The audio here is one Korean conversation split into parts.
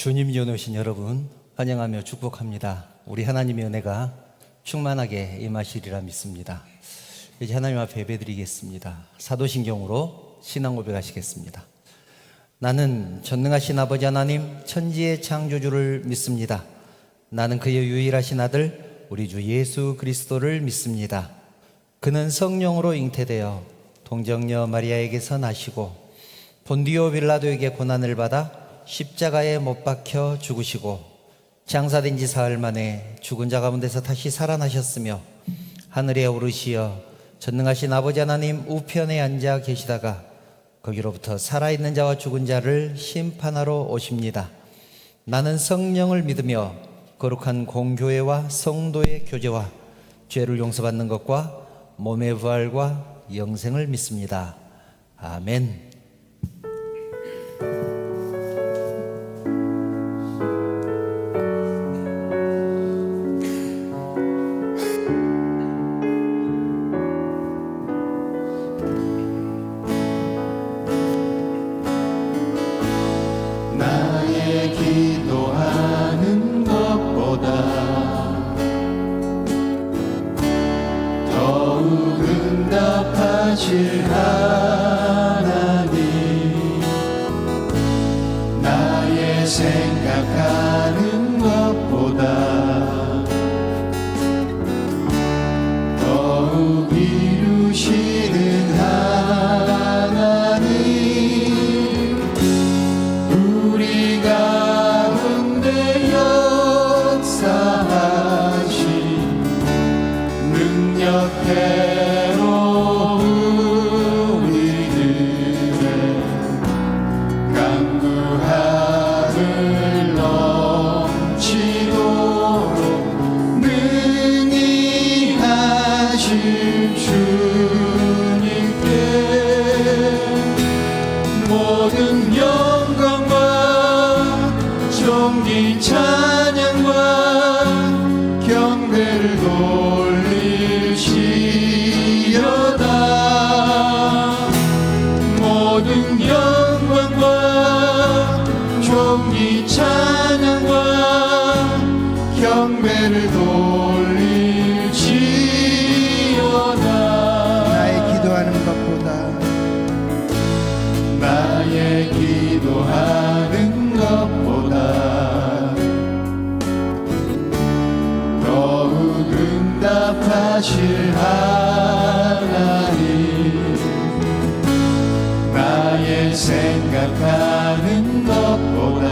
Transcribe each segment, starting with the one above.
주님 위에 오신 여러분 환영하며 축복합니다. 우리 하나님의 은혜가 충만하게 임하시리라 믿습니다. 이제 하나님 앞에 예배드리겠습니다. 사도신경으로 신앙 고백하시겠습니다. 나는 전능하신 아버지 하나님 천지의 창조주를 믿습니다. 나는 그의 유일하신 아들 우리 주 예수 그리스도를 믿습니다. 그는 성령으로 잉태되어 동정녀 마리아에게서 나시고 본디오 빌라도에게 고난을 받아 십자가에 못 박혀 죽으시고 장사된 지 사흘 만에 죽은 자 가운데서 다시 살아나셨으며 하늘에 오르시어 전능하신 아버지 하나님 우편에 앉아 계시다가 거기로부터 살아있는 자와 죽은 자를 심판하러 오십니다. 나는 성령을 믿으며 거룩한 공교회와 성도의 교제와 죄를 용서받는 것과 몸의 부활과 영생을 믿습니다. 아멘. 나의 기도하는 것보다 더욱 응답하실 하나님, 나의 생각하는 것보다 더욱 이루시는 하나님, 우리 가운데 역사하신 능력대로 우리들의 강구함을 넘치도록 능히 하실 주님께 모든 영광과 존귀 찬양과 경배를 돌리시어다. 모든 영광과 존귀 찬양과 경배를 돌리시어다. 나의 기도하는 것보다 나의 기도하는 것보다 더욱 응답하실 하나님, 나의 생각하는 것보다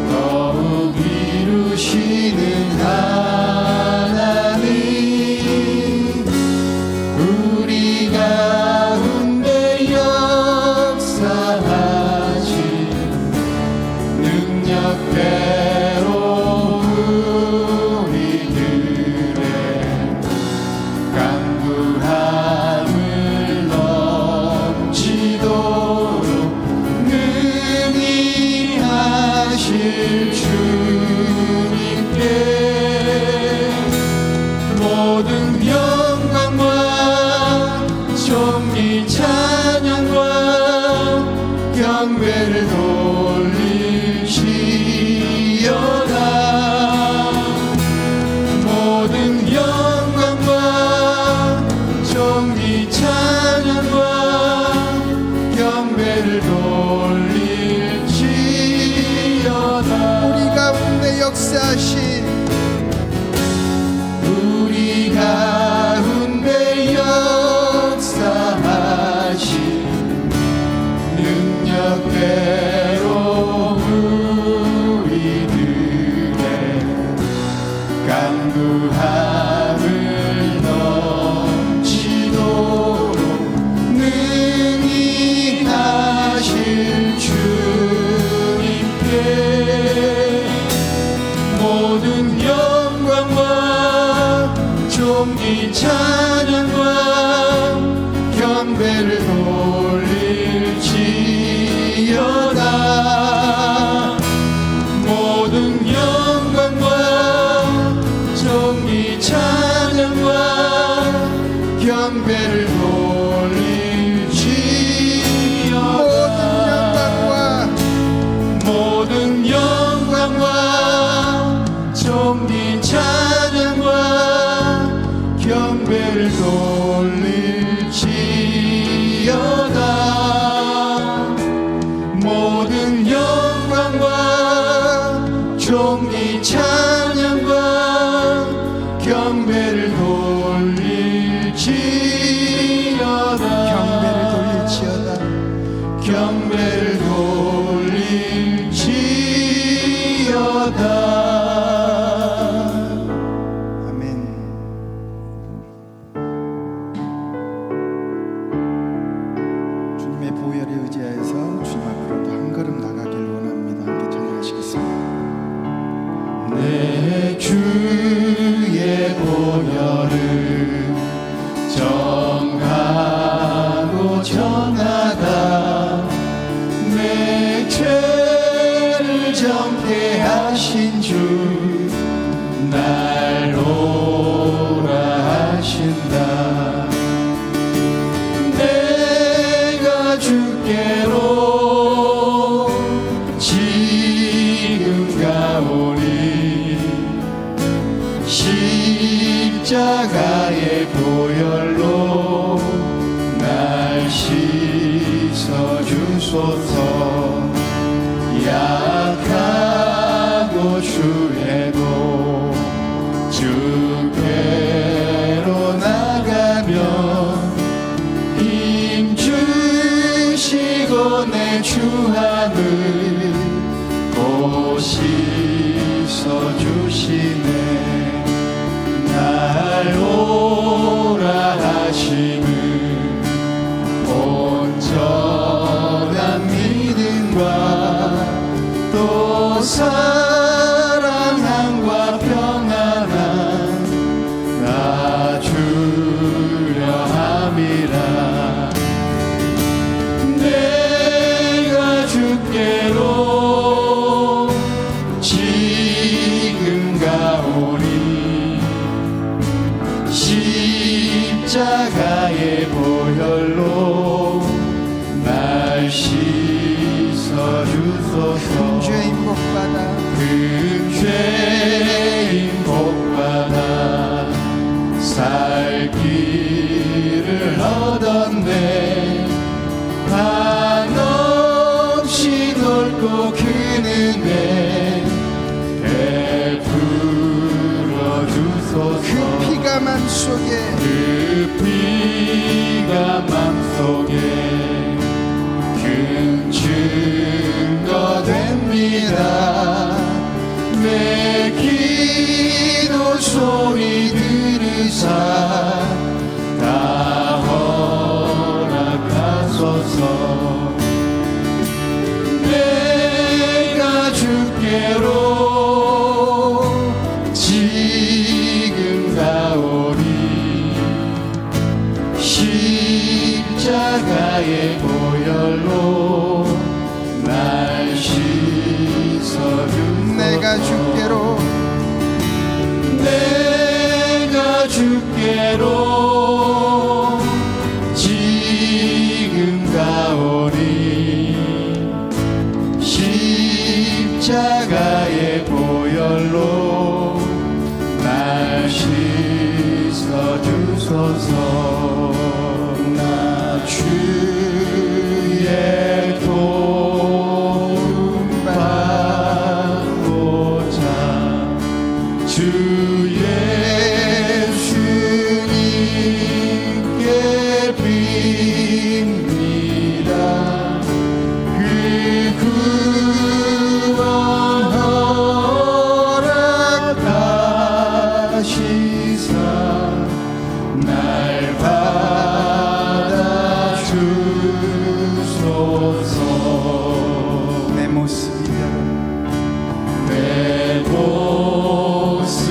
더욱 이루시는 하나님, 우리 가운데 역사하신 능력대로 우리들의 강구함을 넘치도록 정하다 내 죄를 정케 하신 주 날 오라 하신다 내가 주께로 지금 가오니 십자가의 보혈로 날 씻어주소서 약하고 주에도 주께로 나가면 힘 주시고 내 주함을 곧 씻어주시네 날 오라 하시는 온전한 믿음과 또 사랑함과 평안함 나 주려 함이라 내가 주께로 지금 가오니 십자가의 보혈로 날 씻어주소서 죄인 복받아 그 죄인 복받아 살 길을 얻었네 한없이 넓고 큰 은혜 베풀어 주소서 그 피가 맘속에 그 피가 맘속에 큰 증거 됩니다 내 기도 소리 들으사 다 허락하소서 내가 주께로 지금 가오니 십자가의 보혈로 날 씻어주소서 내가 주께로 내가 주께로 지금 가오니 십자가의 보혈로 날 씻어주소서 나 주의 도움 받고자 주 예수님께 빕니다 그 구원 허락하시사 날 받아주소서 내 모습 이대로 내 모습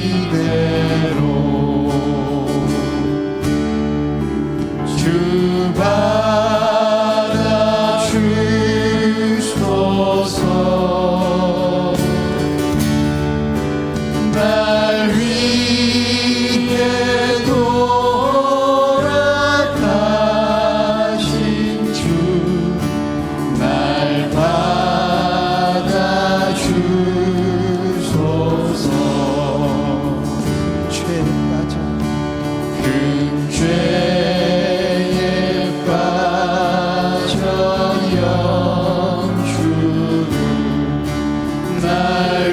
이대로 주 받아주소서 날 위해 돌아가신 주 날 받아주소서 죄에 빠져 큰 죄에 빠져 영주를 날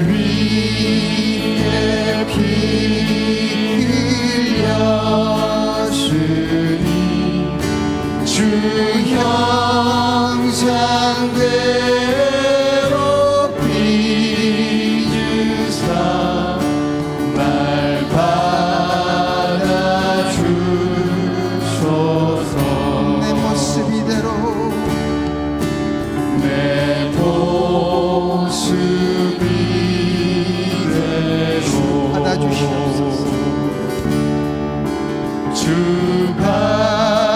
위해 피 흘렸으니 주 형상대로 빚으사 날 받아주소서 내 모습 이대로 내 모습 이대로 받아주시옵소서 주 받아주소서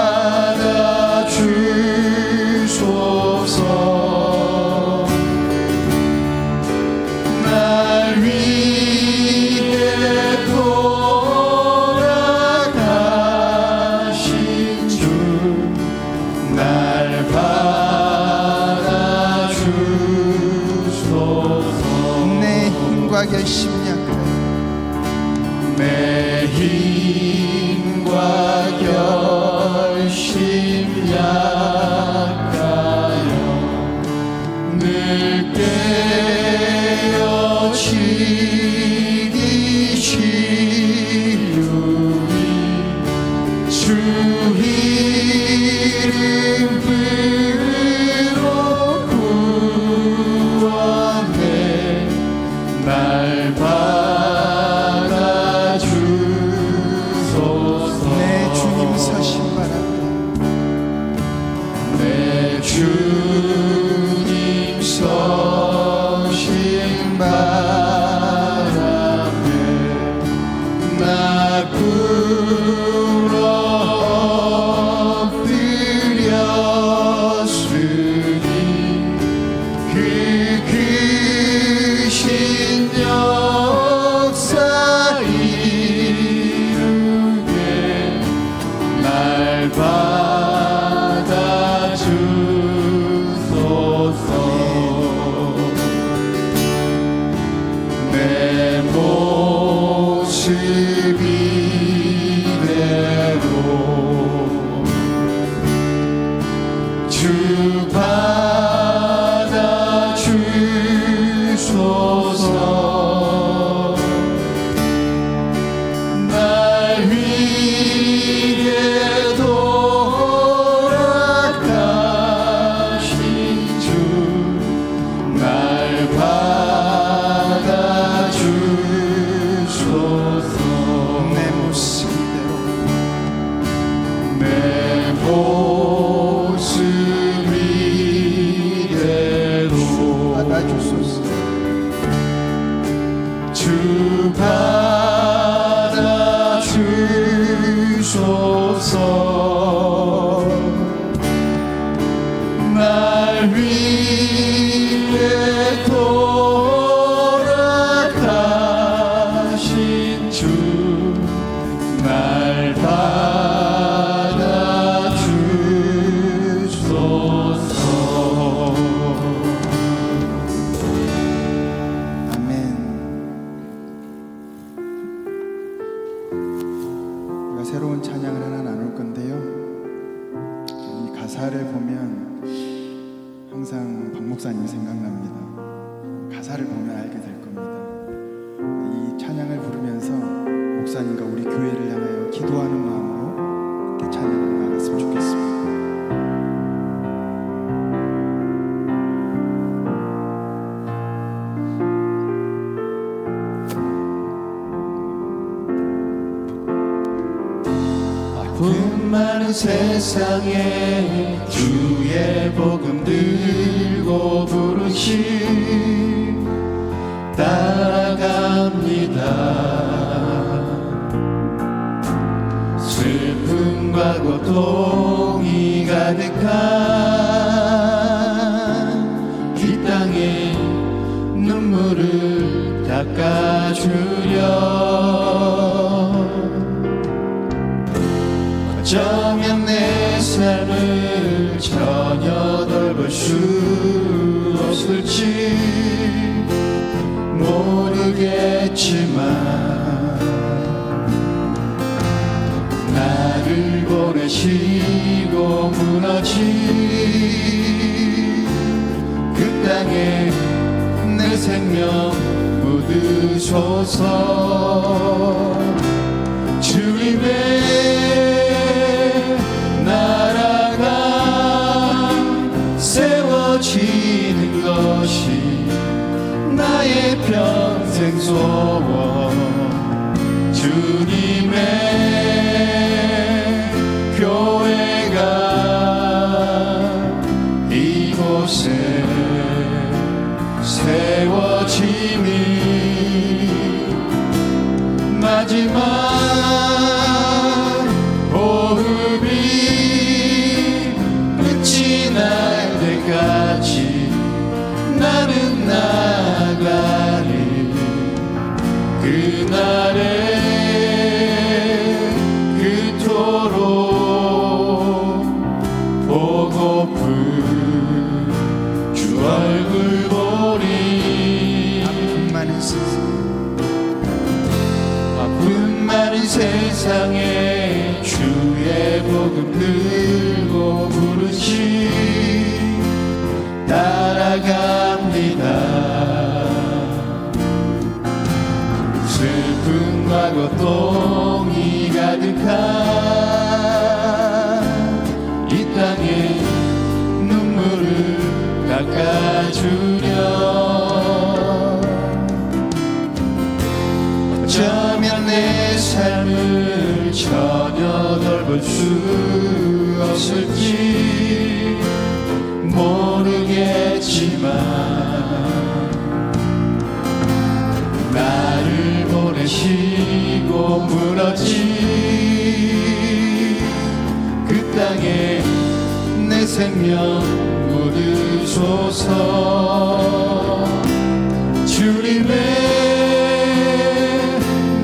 열심히 약하여 내 힘과 결심 약하여 늘 깨어지기 쉬우니 주 이름 부르러 구원해 날 받아주소서. 내 주님 서신 바랍니다. 내 주님 서신 바람에 나 굴러 엎드렸으니 그 크신 역사 이루게 날 받아주소서. 내 모습 이대로 주 받아주소서. 날 위해 돌아가신 주 날 받아주소서. 내 모습 이대로 내 모습 이대로 받아주소서. 주 받아주소서. 날 위해 돌아가신 주 날 받아주소서. 아멘. 우리가 새로운 찬양을 하나 나눌 건데요. 이 가사를 보면 항상 박 목사님 생각납니다. 가사를 보면 알게 될 겁니다. 이 찬양을 부르면서 목사님과 우리 교회를 향하여 기도하는 마음으로 이렇게 찬양을 나갔으면 좋겠습니다. 아픔 많은 세상에 주의 복음 들고 부르시 따라갑니다. 슬픔과 고통이 가득한 이 땅에 눈물을 닦아주려 어쩌면 내 삶을 전혀 돌볼 수 없을지 모르겠지만 나를 보내시고 무너진 그 땅에 내 생명 묻으소서. 주님의 나라가 세워지는 것이 나의 평생 소원. 주님의 교회가 이곳에 세워짐이 마지막 호흡이 끝이 날 때까지 나는 나가리 없을지 모르겠지만 나를 보내시고 무너진 그 땅에 내 생명 묻으소서. 주님의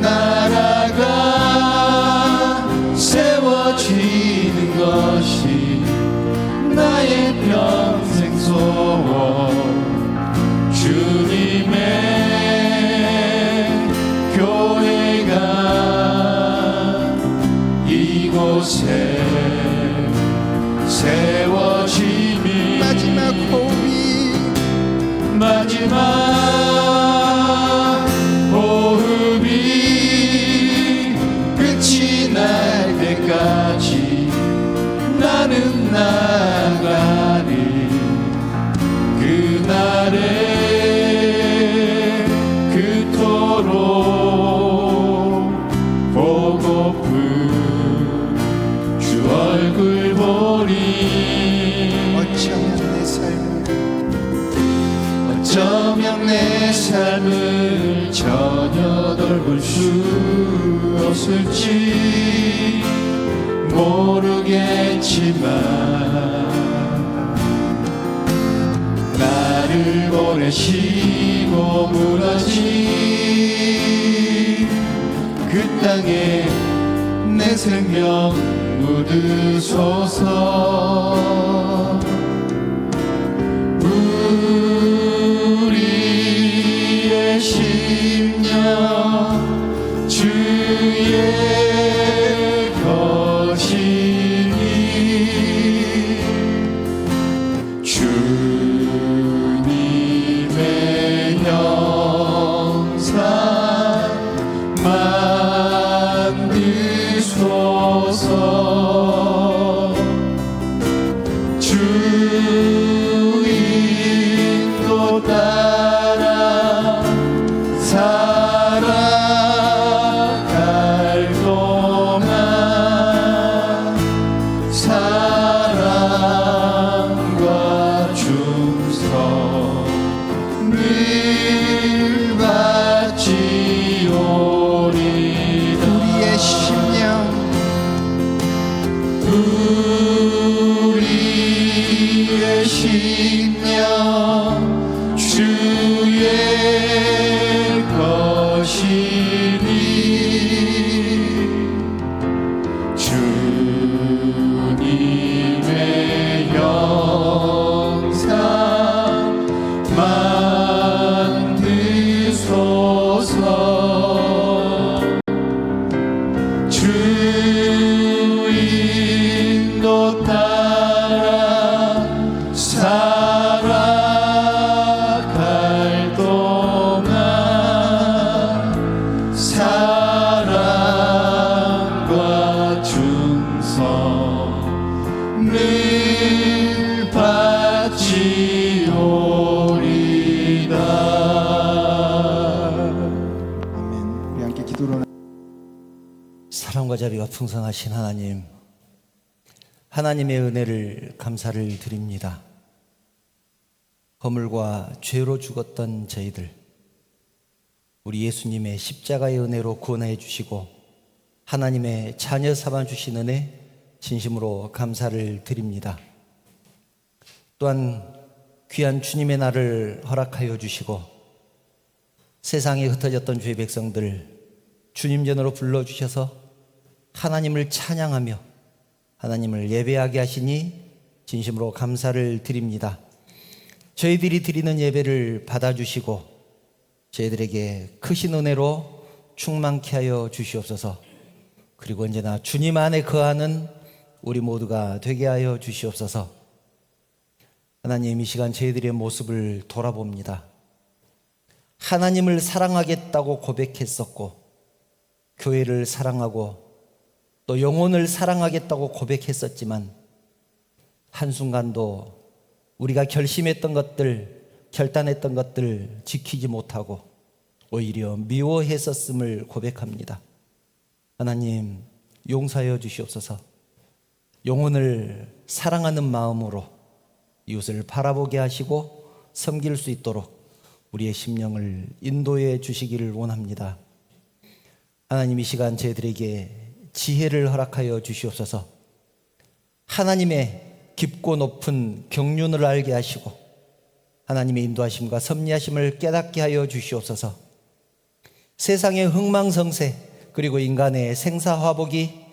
나라가 세워지는 것이 나의 평생 소원. 주님의 교회가 이곳에 세워지니 마지막 호흡이 끝이 날 때까지 나는 나가리. 그날에 그토록 보고픈 주 얼굴 보리. 어쩌면 내 삶을 전혀 돌볼 수 없을지 모르겠지만 나를 보내시고 무너진 그 땅에 내 생명 묻으소서. 우리의 심령 주의 것이니 주님의 형상 만드소서. 주인도 따라 살아갈 동안 사랑과 충성을 바치오리다. 우리의 심령 주의 것이니 주님의 형상 만드소서. 주인도 따라 살아갈 동안 사랑과 충성을 바치오리다. 아멘. 우리 함께 기도로 사랑과 자비가 풍성하신 하나님, 하나님의 은혜를 감사를 드립니다. 허물과 죄로 죽었던 저희들, 우리 예수님의 십자가의 은혜로 구원해 주시고 하나님의 자녀 삼아 주신 은혜 진심으로 감사를 드립니다. 또한 귀한 주님의 날을 허락하여 주시고 세상에 흩어졌던 주의 백성들 주님 전으로 불러주셔서 하나님을 찬양하며 하나님을 예배하게 하시니 진심으로 감사를 드립니다. 저희들이 드리는 예배를 받아주시고 저희들에게 크신 은혜로 충만케 하여 주시옵소서. 그리고 언제나 주님 안에 거하는 우리 모두가 되게 하여 주시옵소서. 하나님, 이 시간 저희들의 모습을 돌아봅니다. 하나님을 사랑하겠다고 고백했었고 교회를 사랑하고 또 영혼을 사랑하겠다고 고백했었지만 한순간도 우리가 결심했던 것들, 결단했던 것들 지키지 못하고 오히려 미워했었음을 고백합니다. 하나님, 용서하여 주시옵소서. 영혼을 사랑하는 마음으로 이웃을 바라보게 하시고 섬길 수 있도록 우리의 심령을 인도해 주시기를 원합니다. 하나님, 이 시간 저희들에게 지혜를 허락하여 주시옵소서. 하나님의 깊고 높은 경륜을 알게 하시고 하나님의 인도하심과 섭리하심을 깨닫게 하여 주시옵소서. 세상의 흥망성쇠 그리고 인간의 생사화복이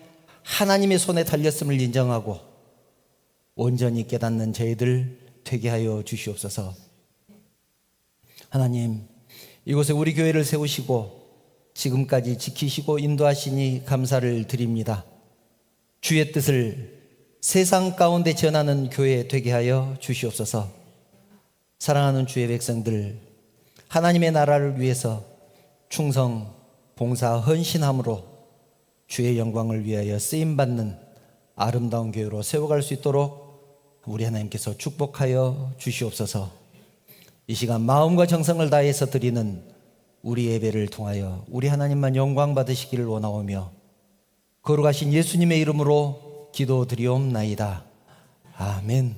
하나님의 손에 달렸음을 인정하고 온전히 깨닫는 저희들 되게 하여 주시옵소서. 하나님, 이곳에 우리 교회를 세우시고 지금까지 지키시고 인도하시니 감사를 드립니다. 주의 뜻을 세상 가운데 전하는 교회 되게 하여 주시옵소서. 사랑하는 주의 백성들, 하나님의 나라를 위해서 충성, 봉사, 헌신함으로 주의 영광을 위하여 쓰임받는 아름다운 교회로 세워갈 수 있도록 우리 하나님께서 축복하여 주시옵소서. 이 시간 마음과 정성을 다해서 드리는 우리 예배를 통하여 우리 하나님만 영광 받으시기를 원하오며 거룩하신 예수님의 이름으로 기도드리옵나이다. 아멘.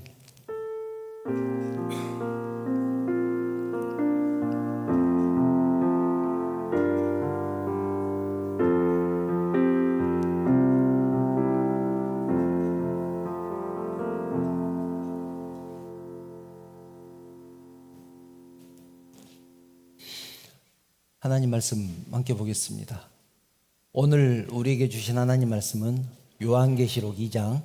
하나님 말씀 함께 보겠습니다. 오늘 우리에게 주신 하나님 말씀은 요한계시록 2장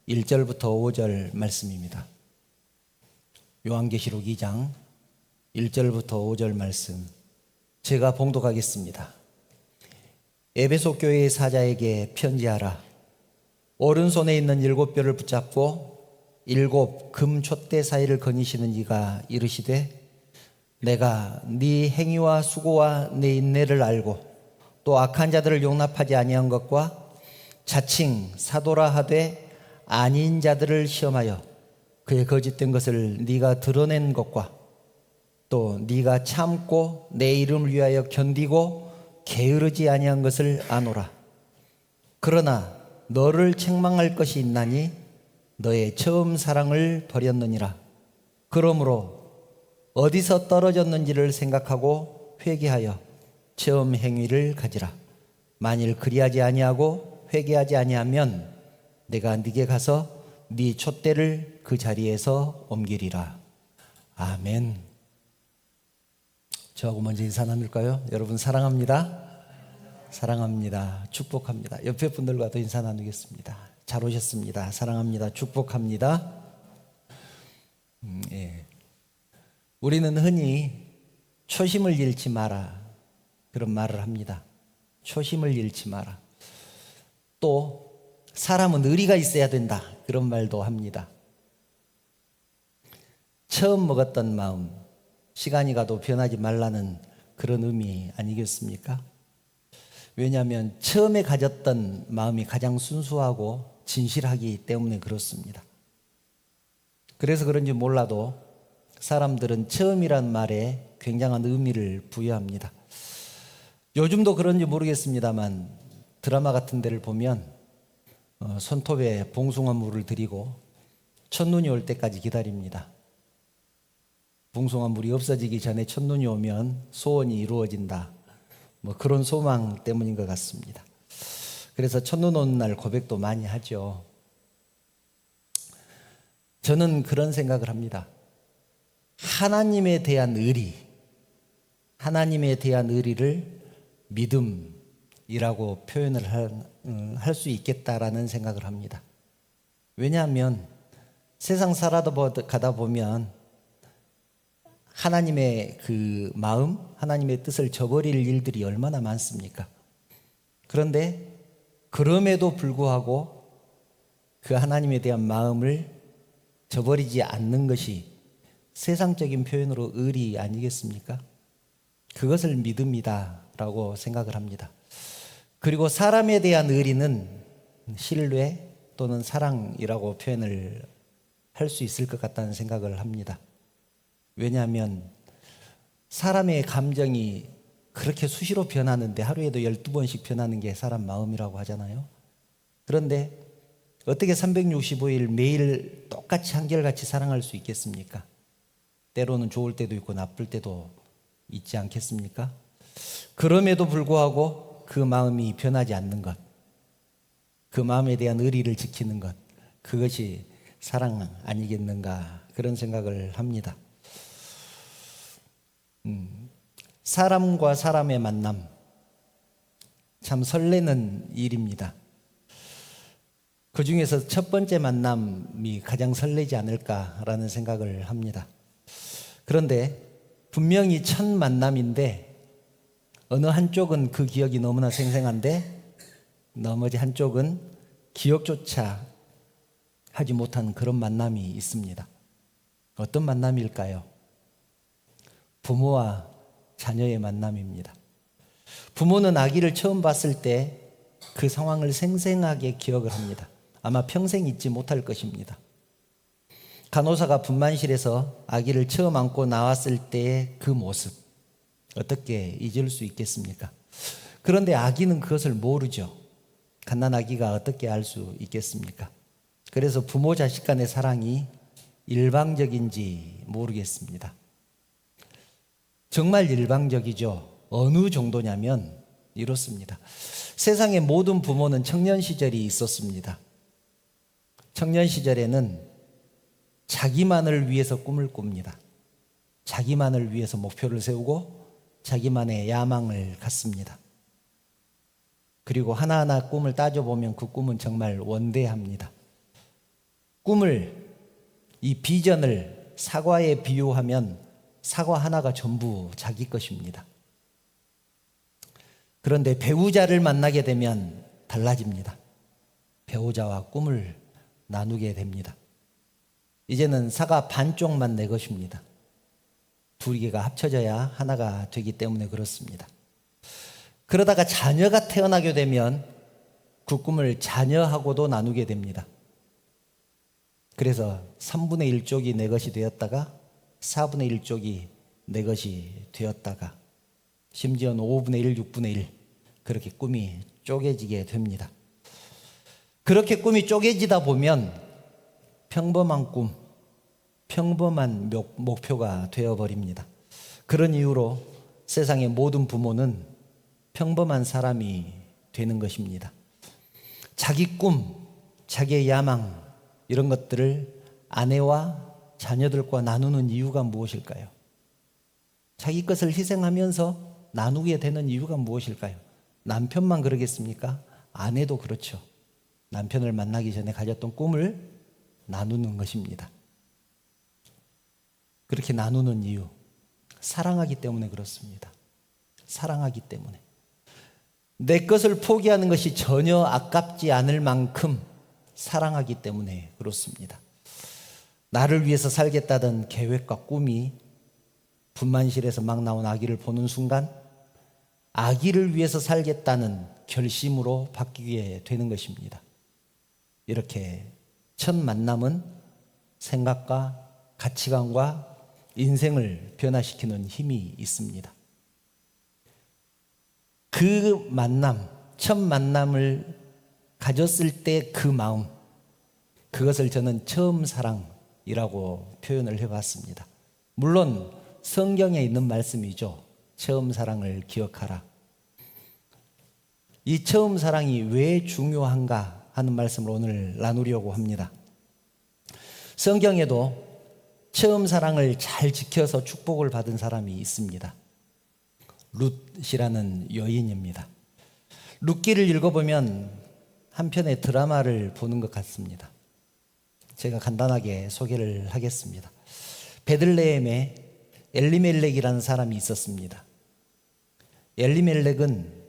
1절부터 5절 말씀입니다. 요한계시록 2장 1절부터 5절 말씀 제가 봉독하겠습니다. 에베소 교회의 사자에게 편지하라. 오른손에 있는 7뼈를 붙잡고 7 금촛대 사이를 거니시는 이가 이르시되 내가 네 행위와 수고와 네 인내를 알고 또 악한 자들을 용납하지 아니한 것과 자칭 사도라 하되 아닌 자들을 시험하여 그의 거짓된 것을 네가 드러낸 것과 또 네가 참고 내 이름을 위하여 견디고 게으르지 아니한 것을 아노라. 그러나 너를 책망할 것이 있나니 너의 처음 사랑을 버렸느니라. 그러므로 어디서 떨어졌는지를 생각하고 회개하여 처음 행위를 가지라. 만일 그리하지 아니하고 회개하지 아니하면 내가 네게 가서 네 촛대를 그 자리에서 옮기리라. 아멘. 저하고 먼저 인사 나눌까요? 여러분 사랑합니다. 사랑합니다. 축복합니다. 옆에 분들과도 인사 나누겠습니다. 잘 오셨습니다. 사랑합니다. 축복합니다. 예. 우리는 흔히 초심을 잃지 마라 그런 말을 합니다. 초심을 잃지 마라. 또 사람은 의리가 있어야 된다 그런 말도 합니다. 처음 먹었던 마음 시간이 가도 변하지 말라는 그런 의미 아니겠습니까? 왜냐하면 처음에 가졌던 마음이 가장 순수하고 진실하기 때문에 그렇습니다. 그래서 그런지 몰라도 사람들은 처음이란 말에 굉장한 의미를 부여합니다. 요즘도 그런지 모르겠습니다만 드라마 같은 데를 보면 손톱에 봉숭아물을 드리고 첫눈이 올 때까지 기다립니다. 봉숭아물이 없어지기 전에 첫눈이 오면 소원이 이루어진다. 뭐 그런 소망 때문인 것 같습니다. 그래서 첫눈 오는 날 고백도 많이 하죠. 저는 그런 생각을 합니다. 하나님에 대한 의리, 하나님에 대한 의리를 믿음이라고 표현을 할 수 있겠다라는 생각을 합니다. 왜냐하면 세상 살아가다 보면 하나님의 그 마음, 하나님의 뜻을 저버릴 일들이 얼마나 많습니까? 그런데 그럼에도 불구하고 그 하나님에 대한 마음을 저버리지 않는 것이 세상적인 표현으로 의리 아니겠습니까? 그것을 믿음이다라고 생각을 합니다. 그리고 사람에 대한 의리는 신뢰 또는 사랑이라고 표현을 할 수 있을 것 같다는 생각을 합니다. 왜냐하면 사람의 감정이 그렇게 수시로 변하는데 하루에도 12번씩 변하는 게 사람 마음이라고 하잖아요. 그런데 어떻게 365일 매일 똑같이 한결같이 사랑할 수 있겠습니까? 때로는 좋을 때도 있고 나쁠 때도 있지 않겠습니까? 그럼에도 불구하고 그 마음이 변하지 않는 것, 그 마음에 대한 의리를 지키는 것, 그것이 사랑 아니겠는가, 그런 생각을 합니다. 사람과 사람의 만남, 참 설레는 일입니다. 그 중에서 첫 번째 만남이 가장 설레지 않을까라는 생각을 합니다. 그런데 분명히 첫 만남인데 어느 한쪽은 그 기억이 너무나 생생한데 나머지 한쪽은 기억조차 하지 못한 그런 만남이 있습니다. 어떤 만남일까요? 부모와 자녀의 만남입니다. 부모는 아기를 처음 봤을 때 그 상황을 생생하게 기억을 합니다. 아마 평생 잊지 못할 것입니다. 간호사가 분만실에서 아기를 처음 안고 나왔을 때의 그 모습, 어떻게 잊을 수 있겠습니까? 그런데 아기는 그것을 모르죠. 갓난아기가 어떻게 알 수 있겠습니까? 그래서 부모 자식 간의 사랑이 일방적인지 모르겠습니다. 정말 일방적이죠. 어느 정도냐면 이렇습니다. 세상의 모든 부모는 청년 시절이 있었습니다. 청년 시절에는 자기만을 위해서 꿈을 꿉니다. 자기만을 위해서 목표를 세우고 자기만의 야망을 갖습니다. 그리고 하나하나 꿈을 따져보면 그 꿈은 정말 원대합니다. 꿈을, 이 비전을 사과에 비유하면 사과 하나가 전부 자기 것입니다. 그런데 배우자를 만나게 되면 달라집니다. 배우자와 꿈을 나누게 됩니다. 이제는 사과 반쪽만 내 것입니다. 두 개가 합쳐져야 하나가 되기 때문에 그렇습니다. 그러다가 자녀가 태어나게 되면 그 꿈을 자녀하고도 나누게 됩니다. 그래서 3분의 1쪽이 내 것이 되었다가 4분의 1쪽이 내 것이 되었다가 심지어는 5분의 1, 6분의 1 그렇게 꿈이 쪼개지게 됩니다. 그렇게 꿈이 쪼개지다 보면 평범한 꿈, 평범한 목표가 되어버립니다. 그런 이유로 세상의 모든 부모는 평범한 사람이 되는 것입니다. 자기 꿈, 자기의 야망 이런 것들을 아내와 자녀들과 나누는 이유가 무엇일까요? 자기 것을 희생하면서 나누게 되는 이유가 무엇일까요? 남편만 그러겠습니까? 아내도 그렇죠. 남편을 만나기 전에 가졌던 꿈을 나누는 것입니다. 그렇게 나누는 이유, 사랑하기 때문에 그렇습니다. 사랑하기 때문에. 내 것을 포기하는 것이 전혀 아깝지 않을 만큼 사랑하기 때문에 그렇습니다. 나를 위해서 살겠다던 계획과 꿈이 분만실에서 막 나온 아기를 보는 순간 아기를 위해서 살겠다는 결심으로 바뀌게 되는 것입니다. 이렇게 첫 만남은 생각과 가치관과 인생을 변화시키는 힘이 있습니다. 그 만남, 첫 만남을 가졌을 때 그 마음, 그것을 저는 처음 사랑이라고 표현을 해봤습니다. 물론 성경에 있는 말씀이죠. 처음 사랑을 기억하라. 이 처음 사랑이 왜 중요한가 하는 말씀을 오늘 나누려고 합니다. 성경에도 처음 사랑을 잘 지켜서 축복을 받은 사람이 있습니다. 룻이라는 여인입니다. 룻기를 읽어보면 한편의 드라마를 보는 것 같습니다. 제가 간단하게 소개를 하겠습니다. 베들레헴에 엘리멜렉이라는 사람이 있었습니다. 엘리멜렉은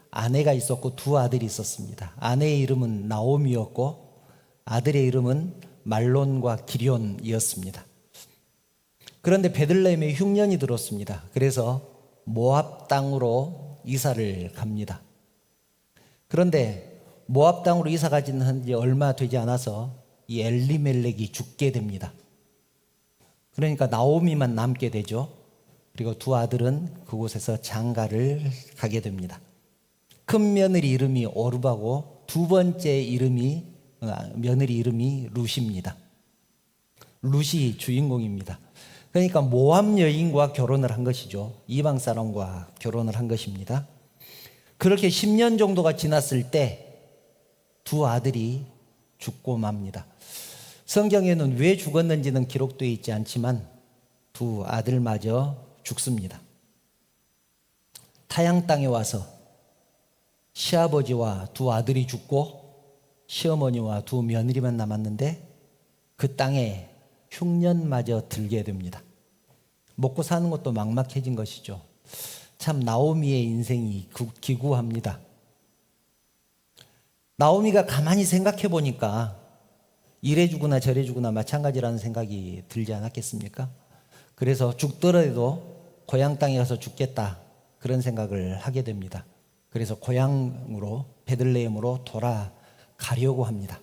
아내가 있었고 두 아들이 있었습니다. 아내의 이름은 나오미였고 아들의 이름은 말론과 기럨이었습니다. 그런데 베들레헴에 흉년이 들었습니다. 그래서 모압 땅으로 이사를 갑니다. 그런데 모압 땅으로 이사 가진 지 얼마 되지 않아서 이 엘리멜렉이 죽게 됩니다. 그러니까 나오미만 남게 되죠. 그리고 두 아들은 그곳에서 장가를 가게 됩니다. 큰 며느리 이름이 오르바고 두 번째 이름이 며느리 이름이 룻입니다. 룻이 주인공입니다. 그러니까 모압 여인과 결혼을 한 것이죠. 이방 사람과 결혼을 한 것입니다. 그렇게 10년 정도가 지났을 때 두 아들이 죽고 맙니다. 성경에는 왜 죽었는지는 기록되어 있지 않지만 두 아들마저 죽습니다. 타양 땅에 와서 시아버지와 두 아들이 죽고 시어머니와 두 며느리만 남았는데 그 땅에 흉년마저 들게 됩니다. 먹고 사는 것도 막막해진 것이죠. 참 나오미의 인생이 기구합니다. 나오미가 가만히 생각해 보니까 이래 주구나 저래 주구나 마찬가지라는 생각이 들지 않았겠습니까? 그래서 죽더라도 고향 땅에 가서 죽겠다 그런 생각을 하게 됩니다. 그래서 고향으로 베들레헴으로 돌아가려고 합니다.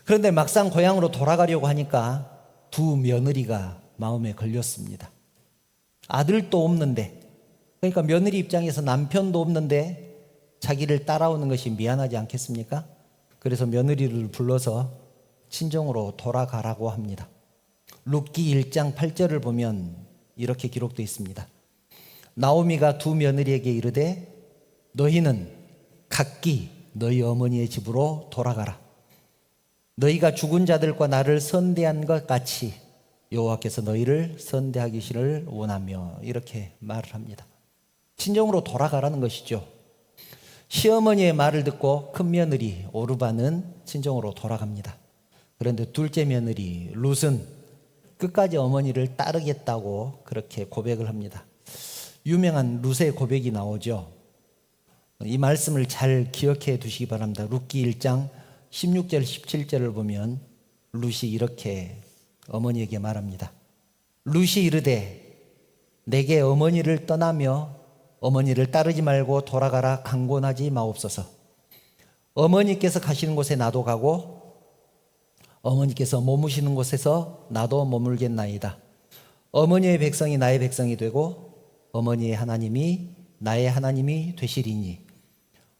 그런데 막상 고향으로 돌아가려고 하니까 두 며느리가 마음에 걸렸습니다. 아들도 없는데, 그러니까 며느리 입장에서 남편도 없는데 자기를 따라오는 것이 미안하지 않겠습니까? 그래서 며느리를 불러서 친정으로 돌아가라고 합니다. 룻기 1장 8절을 보면 이렇게 기록되어 있습니다. 나오미가 두 며느리에게 이르되 너희는 각기 너희 어머니의 집으로 돌아가라. 너희가 죽은 자들과 나를 선대한 것 같이 여호와께서 너희를 선대하기를 원하며 이렇게 말을 합니다. 친정으로 돌아가라는 것이죠. 시어머니의 말을 듣고 큰 며느리 오르바는 친정으로 돌아갑니다. 그런데 둘째 며느리 룻은 끝까지 어머니를 따르겠다고 그렇게 고백을 합니다. 유명한 룻의 고백이 나오죠. 이 말씀을 잘 기억해 두시기 바랍니다. 룻기 1장 16절 17절을 보면 룻이 이렇게 어머니에게 말합니다. 룻이 이르되 내게 어머니를 떠나며 어머니를 따르지 말고 돌아가라 강권하지 마옵소서. 어머니께서 가시는 곳에 나도 가고 어머니께서 머무시는 곳에서 나도 머물겠나이다. 어머니의 백성이 나의 백성이 되고 어머니의 하나님이 나의 하나님이 되시리니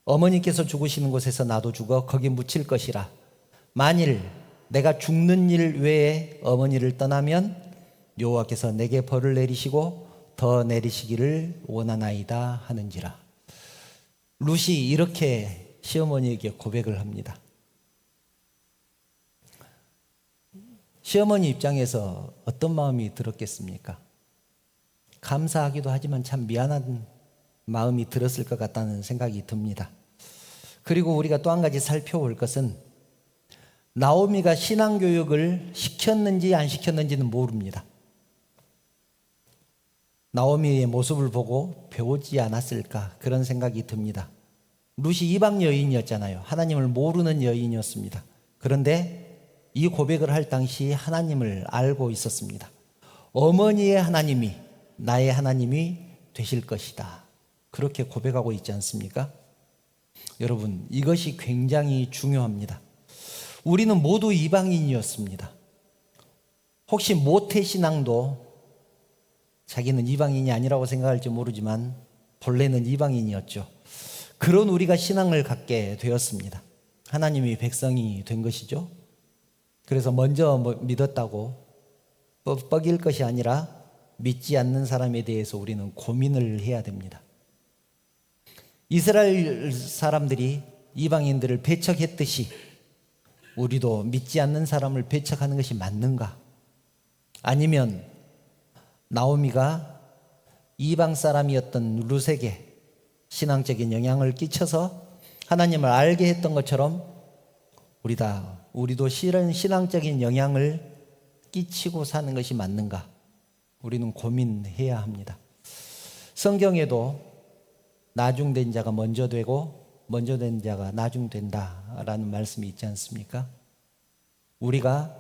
어머니께서 죽으시는 곳에서 나도 죽어 거기 묻힐 것이라. 만일 내가 죽는 일 외에 어머니를 떠나면 여호와께서 내게 벌을 내리시고 더 내리시기를 원하나이다 하는지라. 룻이 이렇게 시어머니에게 고백을 합니다. 시어머니 입장에서 어떤 마음이 들었겠습니까? 감사하기도 하지만 참 미안한 마음이 들었을 것 같다는 생각이 듭니다. 그리고 우리가 또 한 가지 살펴볼 것은 나오미가 신앙교육을 시켰는지 안 시켰는지는 모릅니다. 나오미의 모습을 보고 배우지 않았을까 그런 생각이 듭니다. 룻이 이방 여인이었잖아요. 하나님을 모르는 여인이었습니다. 그런데 이 고백을 할 당시 하나님을 알고 있었습니다. 어머니의 하나님이 나의 하나님이 되실 것이다. 그렇게 고백하고 있지 않습니까? 여러분, 이것이 굉장히 중요합니다. 우리는 모두 이방인이었습니다. 혹시 모태신앙도 자기는 이방인이 아니라고 생각할지 모르지만 본래는 이방인이었죠. 그런 우리가 신앙을 갖게 되었습니다. 하나님이 백성이 된 것이죠. 그래서 먼저 믿었다고 뻑일 것이 아니라 믿지 않는 사람에 대해서 우리는 고민을 해야 됩니다. 이스라엘 사람들이 이방인들을 배척했듯이 우리도 믿지 않는 사람을 배척하는 것이 맞는가? 아니면 나오미가 이방 사람이었던 룻에게 신앙적인 영향을 끼쳐서 하나님을 알게 했던 것처럼 우리도 실은 신앙적인 영향을 끼치고 사는 것이 맞는가? 우리는 고민해야 합니다. 성경에도 나중된 자가 먼저 되고 먼저 된 자가 나중된다라는 말씀이 있지 않습니까? 우리가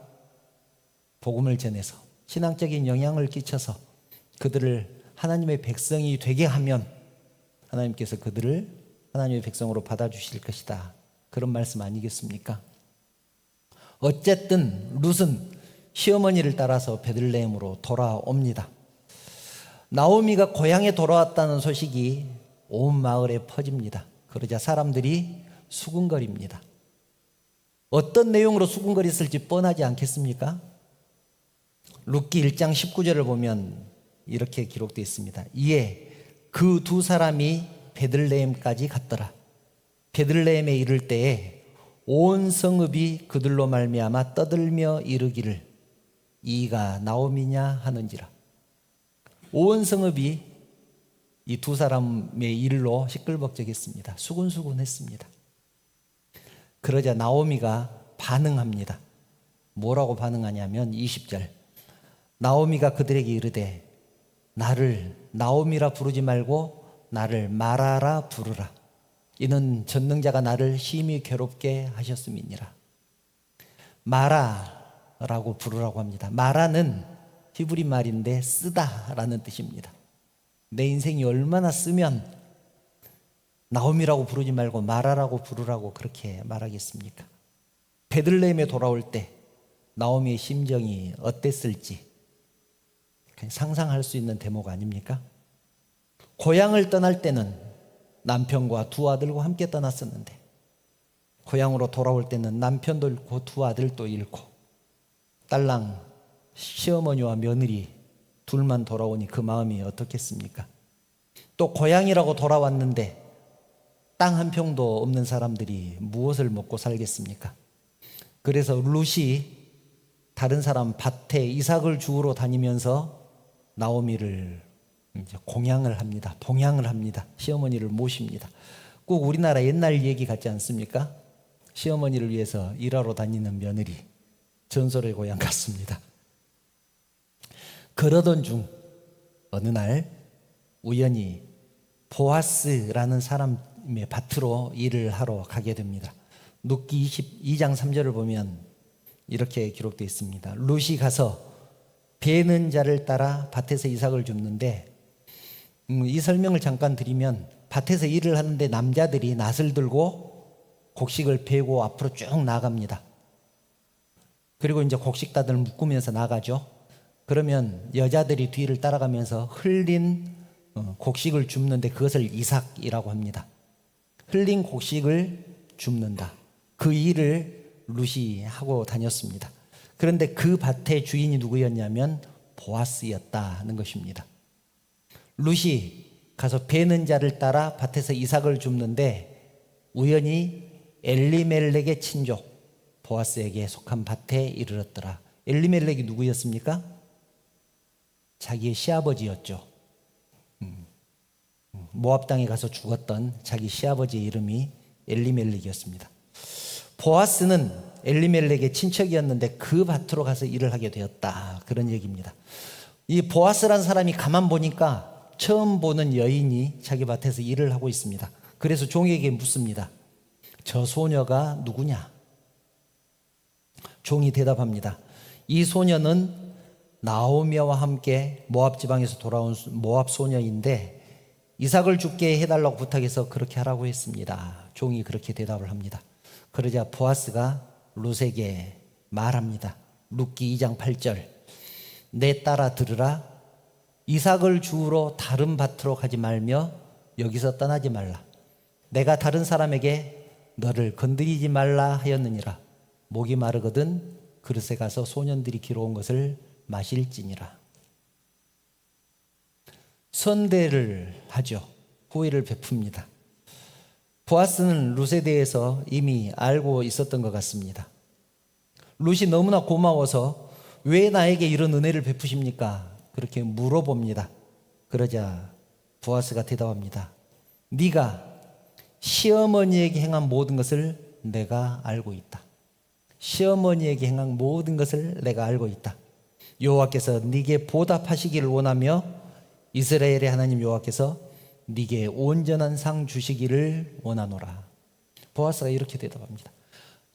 복음을 전해서 신앙적인 영향을 끼쳐서 그들을 하나님의 백성이 되게 하면 하나님께서 그들을 하나님의 백성으로 받아주실 것이다. 그런 말씀 아니겠습니까? 어쨌든 룻은 시어머니를 따라서 베들레헴으로 돌아옵니다. 나오미가 고향에 돌아왔다는 소식이 온 마을에 퍼집니다. 그러자 사람들이 수군거립니다. 어떤 내용으로 수군거렸을지 뻔하지 않겠습니까? 룻기 1장 19절을 보면 이렇게 기록되어 있습니다. 이에 그 두 사람이 베들레헴까지 갔더라. 베들레헴에 이를 때에 온 성읍이 그들로 말미암아 떠들며 이르기를 이가 나옴이냐 하는지라. 온 성읍이 이 두 사람의 일로 시끌벅적했습니다. 수군수군했습니다. 그러자 나오미가 반응합니다. 뭐라고 반응하냐면 20절. 나오미가 그들에게 이르되 나를 나오미라 부르지 말고 나를 마라라 부르라. 이는 전능자가 나를 심히 괴롭게 하셨음이니라. 마라라고 부르라고 합니다. 마라는 히브리 말인데 쓰다라는 뜻입니다. 내 인생이 얼마나 쓰면 나오미라고 부르지 말고 마라라고 부르라고 그렇게 말하겠습니까? 베들레헴에 돌아올 때 나오미의 심정이 어땠을지 그냥 상상할 수 있는 대목 아닙니까? 고향을 떠날 때는 남편과 두 아들과 함께 떠났었는데 고향으로 돌아올 때는 남편도 잃고 두 아들도 잃고 딸랑 시어머니와 며느리 둘만 돌아오니 그 마음이 어떻겠습니까? 또 고향이라고 돌아왔는데 땅 한 평도 없는 사람들이 무엇을 먹고 살겠습니까? 그래서 룻이 다른 사람 밭에 이삭을 주우러 다니면서 나오미를 이제 공양을 합니다. 봉양을 합니다. 시어머니를 모십니다. 꼭 우리나라 옛날 얘기 같지 않습니까? 시어머니를 위해서 일하러 다니는 며느리, 전설의 고향 같습니다. 그러던 중 어느 날 우연히 보아스라는 사람의 밭으로 일을 하러 가게 됩니다. 룻기 22장 3절을 보면 이렇게 기록되어 있습니다. 룻이 가서 베는 자를 따라 밭에서 이삭을 줍는데 이 설명을 잠깐 드리면 밭에서 일을 하는데 남자들이 낫을 들고 곡식을 베고 앞으로 쭉 나갑니다. 그리고 이제 곡식다들 묶으면서 나가죠. 그러면 여자들이 뒤를 따라가면서 흘린 곡식을 줍는데 그것을 이삭이라고 합니다. 흘린 곡식을 줍는다. 그 일을 룻이 하고 다녔습니다. 그런데 그 밭의 주인이 누구였냐면 보아스였다는 것입니다. 룻이 가서 베는 자를 따라 밭에서 이삭을 줍는데 우연히 엘리멜렉의 친족 보아스에게 속한 밭에 이르렀더라. 엘리멜렉이 누구였습니까? 자기의 시아버지였죠. 모압 땅에 가서 죽었던 자기 시아버지의 이름이 엘리멜렉이었습니다. 보아스는 엘리멜렉의 친척이었는데 그 밭으로 가서 일을 하게 되었다. 그런 얘기입니다. 이 보아스라는 사람이 가만 보니까 처음 보는 여인이 자기 밭에서 일을 하고 있습니다. 그래서 종에게 묻습니다. 저 소녀가 누구냐? 종이 대답합니다. 이 소녀는 나오미와 함께 모압 지방에서 돌아온 모압 소녀인데 이삭을 죽게 해달라고 부탁해서 그렇게 하라고 했습니다. 종이 그렇게 대답을 합니다. 그러자 보아스가 룻에게 말합니다. 룻기 2장 8절. 내 딸아 들으라. 이삭을 주우러 다른 밭으로 가지 말며 여기서 떠나지 말라. 내가 다른 사람에게 너를 건드리지 말라 하였느니라. 목이 마르거든 그릇에 가서 소년들이 기러온 것을 마실지니라. 선대를 하죠. 호의를 베풉니다. 보아스는 룻에 대해서 이미 알고 있었던 것 같습니다. 룻이 너무나 고마워서 왜 나에게 이런 은혜를 베푸십니까? 그렇게 물어봅니다. 그러자 보아스가 대답합니다. 네가 시어머니에게 행한 모든 것을 내가 알고 있다. 시어머니에게 행한 모든 것을 내가 알고 있다. 여호와께서 네게 보답하시기를 원하며 이스라엘의 하나님 여호와께서 네게 온전한 상 주시기를 원하노라. 보아스가 이렇게 대답합니다.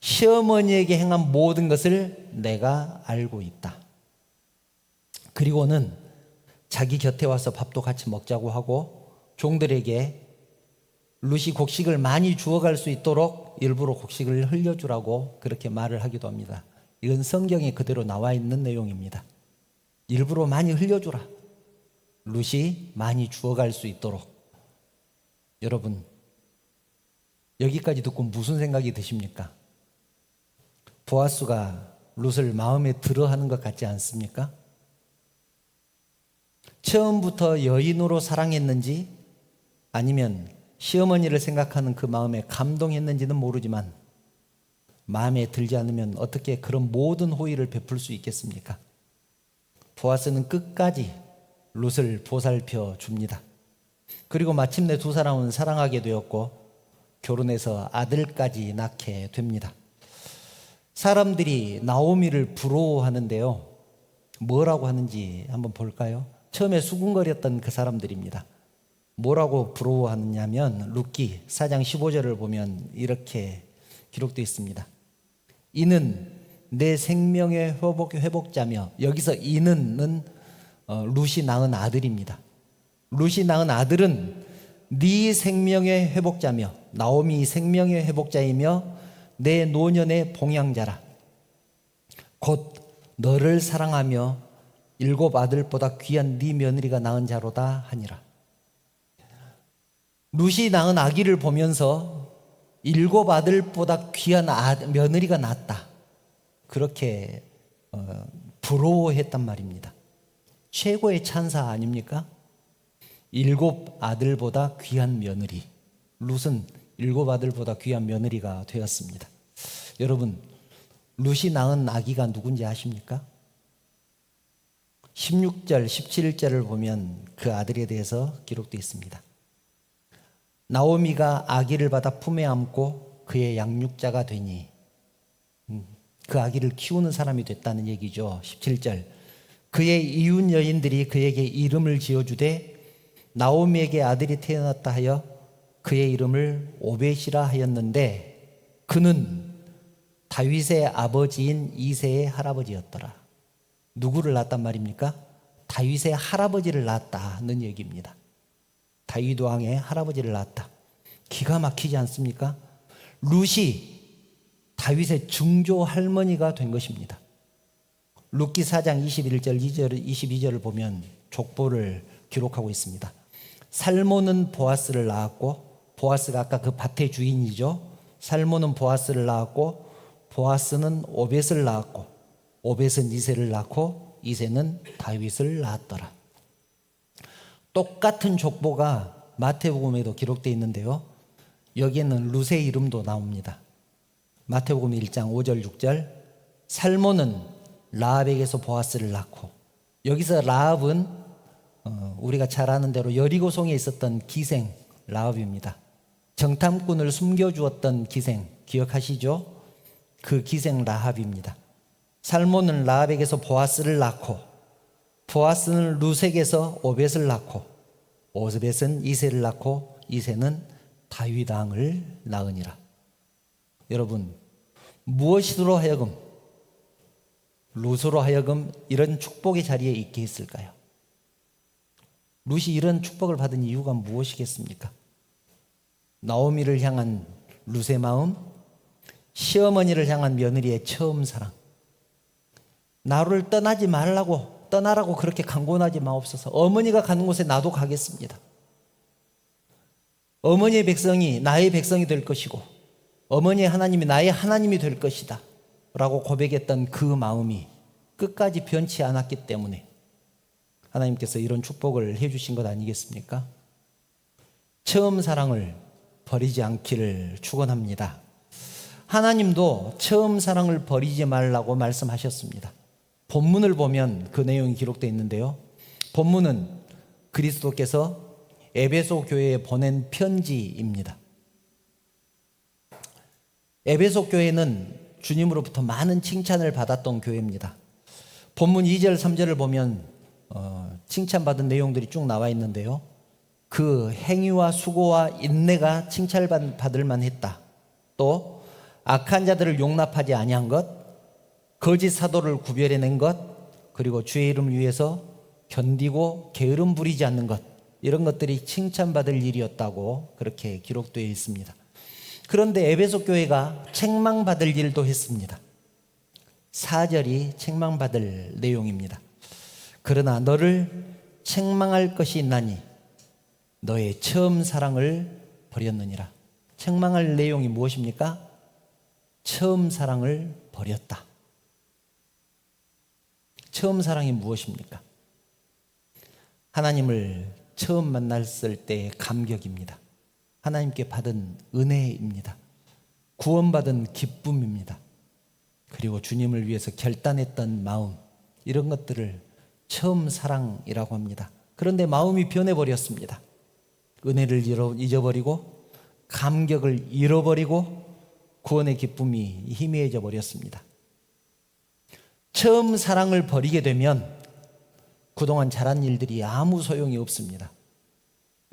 시어머니에게 행한 모든 것을 내가 알고 있다. 그리고는 자기 곁에 와서 밥도 같이 먹자고 하고 종들에게 룻이 곡식을 많이 주워갈 수 있도록 일부러 곡식을 흘려주라고 그렇게 말을 하기도 합니다. 이건 성경에 그대로 나와 있는 내용입니다. 일부러 많이 흘려주라. 룻이 많이 주워갈 수 있도록. 여러분, 여기까지 듣고 무슨 생각이 드십니까? 보아스가 룻을 마음에 들어하는 것 같지 않습니까? 처음부터 여인으로 사랑했는지 아니면 시어머니를 생각하는 그 마음에 감동했는지는 모르지만 마음에 들지 않으면 어떻게 그런 모든 호의를 베풀 수 있겠습니까? 보아스는 끝까지 룻을 보살펴 줍니다. 그리고 마침내 두 사람은 사랑하게 되었고 결혼해서 아들까지 낳게 됩니다. 사람들이 나오미를 부러워하는데요. 뭐라고 하는지 한번 볼까요? 처음에 수군거렸던 그 사람들입니다. 뭐라고 부러워하느냐면 룻기 4장 15절을 보면 이렇게 기록되어 있습니다. 이는 내 생명의 회복자며, 여기서 이는은 룻이 낳은 아들입니다. 룻이 낳은 아들은 네 생명의 회복자며, 나오미 생명의 회복자이며 내 노년의 봉양자라. 곧 너를 사랑하며 7 아들보다 귀한 네 며느리가 낳은 자로다 하니라. 룻이 낳은 아기를 보면서 7 아들보다 귀한 며느리가 낳았다, 그렇게 부러워했단 말입니다. 최고의 찬사 아닙니까? 7 아들보다 귀한 며느리. 룻은 7 아들보다 귀한 며느리가 되었습니다. 여러분, 룻이 낳은 아기가 누군지 아십니까? 16절, 17절을 보면 그 아들에 대해서 기록되어 있습니다. 나오미가 아기를 받아 품에 안고 그의 양육자가 되니, 그 아기를 키우는 사람이 됐다는 얘기죠. 17절, 그의 이웃 여인들이 그에게 이름을 지어주되 나오미에게 아들이 태어났다 하여 그의 이름을 오벳이라 하였는데 그는 다윗의 아버지인 이새의 할아버지였더라. 누구를 낳았단 말입니까? 다윗의 할아버지를 낳았다는 얘기입니다. 다윗 왕의 할아버지를 낳았다. 기가 막히지 않습니까? 룻이 다윗의 증조 할머니가 된 것입니다. 룻기 4장 21절 22절을 보면 족보를 기록하고 있습니다. 살모는 보아스를 낳았고, 보아스가 아까 그 밭의 주인이죠. 살모는 보아스를 낳았고, 보아스는 오벳을 낳았고, 오벳은 이새를 낳고, 이새는 다윗을 낳았더라. 똑같은 족보가 마태복음에도 기록되어 있는데요, 여기에는 룻의 이름도 나옵니다. 마태복음 1장 5절 6절, 살모는 라합에게서 보아스를 낳고, 여기서 라합은 우리가 잘 아는 대로 여리고성에 있었던 기생 라합입니다. 정탐꾼을 숨겨주었던 기생 기억하시죠? 그 기생 라합입니다. 살모는 라합에게서 보아스를 낳고, 보아스는 룻에게서 오벳을 낳고, 오벳은 이새를 낳고, 이새는 다윗 왕을 낳으니라. 여러분, 무엇으로 하여금, 룻으로 하여금 이런 축복의 자리에 있게 했을까요? 룻이 이런 축복을 받은 이유가 무엇이겠습니까? 나오미를 향한 룻의 마음, 시어머니를 향한 며느리의 처음 사랑. 나를 떠나지 말라고, 떠나라고 그렇게 강권하지 마옵소서. 어머니가 가는 곳에 나도 가겠습니다. 어머니의 백성이 나의 백성이 될 것이고 어머니의 하나님이 나의 하나님이 될 것이다 라고 고백했던 그 마음이 끝까지 변치 않았기 때문에 하나님께서 이런 축복을 해주신 것 아니겠습니까? 처음 사랑을 버리지 않기를 축원합니다. 하나님도 처음 사랑을 버리지 말라고 말씀하셨습니다. 본문을 보면 그 내용이 기록되어 있는데요, 본문은 그리스도께서 에베소 교회에 보낸 편지입니다. 에베소 교회는 주님으로부터 많은 칭찬을 받았던 교회입니다. 본문 2절 3절을 보면 칭찬받은 내용들이 쭉 나와 있는데요, 그 행위와 수고와 인내가 칭찬받을 만했다. 또 악한 자들을 용납하지 아니한 것, 거짓 사도를 구별해낸 것, 그리고 주의 이름을 위해서 견디고 게으름 부리지 않는 것, 이런 것들이 칭찬받을 일이었다고 그렇게 기록되어 있습니다. 그런데 에베소 교회가 책망받을 일도 했습니다. 4절이 책망받을 내용입니다. 그러나 너를 책망할 것이 있나니 너의 처음 사랑을 버렸느니라. 책망할 내용이 무엇입니까? 처음 사랑을 버렸다. 처음 사랑이 무엇입니까? 하나님을 처음 만났을 때의 감격입니다. 하나님께 받은 은혜입니다. 구원받은 기쁨입니다. 그리고 주님을 위해서 결단했던 마음, 이런 것들을 처음 사랑이라고 합니다. 그런데 마음이 변해버렸습니다. 은혜를 잊어버리고 감격을 잃어버리고 구원의 기쁨이 희미해져 버렸습니다. 처음 사랑을 버리게 되면 그동안 잘한 일들이 아무 소용이 없습니다.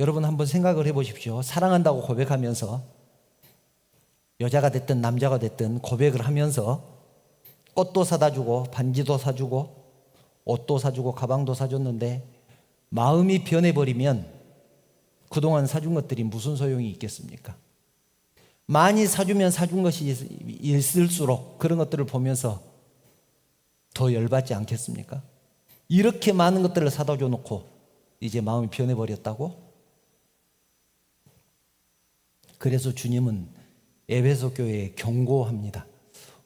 여러분 한번 생각을 해보십시오. 사랑한다고 고백하면서, 여자가 됐든 남자가 됐든 고백을 하면서 꽃도 사다 주고 반지도 사주고 옷도 사주고 가방도 사줬는데 마음이 변해버리면 그동안 사준 것들이 무슨 소용이 있겠습니까? 많이 사주면 사준 것이 있을수록 그런 것들을 보면서 더 열받지 않겠습니까? 이렇게 많은 것들을 사다 줘놓고 이제 마음이 변해버렸다고? 그래서 주님은 에베소 교회에 경고합니다.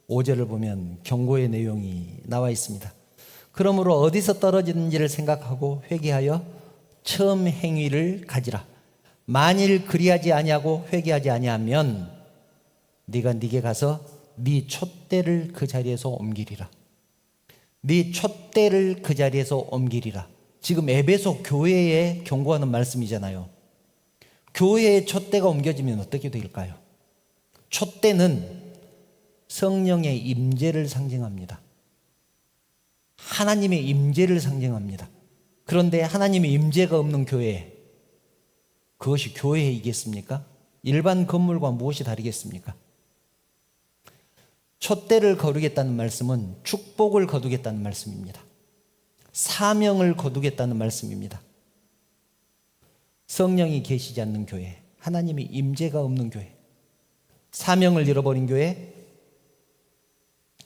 5절을 보면 경고의 내용이 나와 있습니다. 그러므로 어디서 떨어지는지를 생각하고 회개하여 처음 행위를 가지라. 만일 그리하지 아니하고 회개하지 아니하면 네가 네게 가서 네 촛대를 그 자리에서 옮기리라. 네 촛대를 그 자리에서 옮기리라. 지금 에베소 교회에 경고하는 말씀이잖아요. 교회의 촛대가 옮겨지면 어떻게 될까요? 촛대는 성령의 임재를 상징합니다. 하나님의 임재를 상징합니다. 그런데 하나님의 임재가 없는 교회, 그것이 교회이겠습니까? 일반 건물과 무엇이 다르겠습니까? 촛대를 거두겠다는 말씀은 축복을 거두겠다는 말씀입니다. 사명을 거두겠다는 말씀입니다. 성령이 계시지 않는 교회, 하나님의 임재가 없는 교회, 사명을 잃어버린 교회,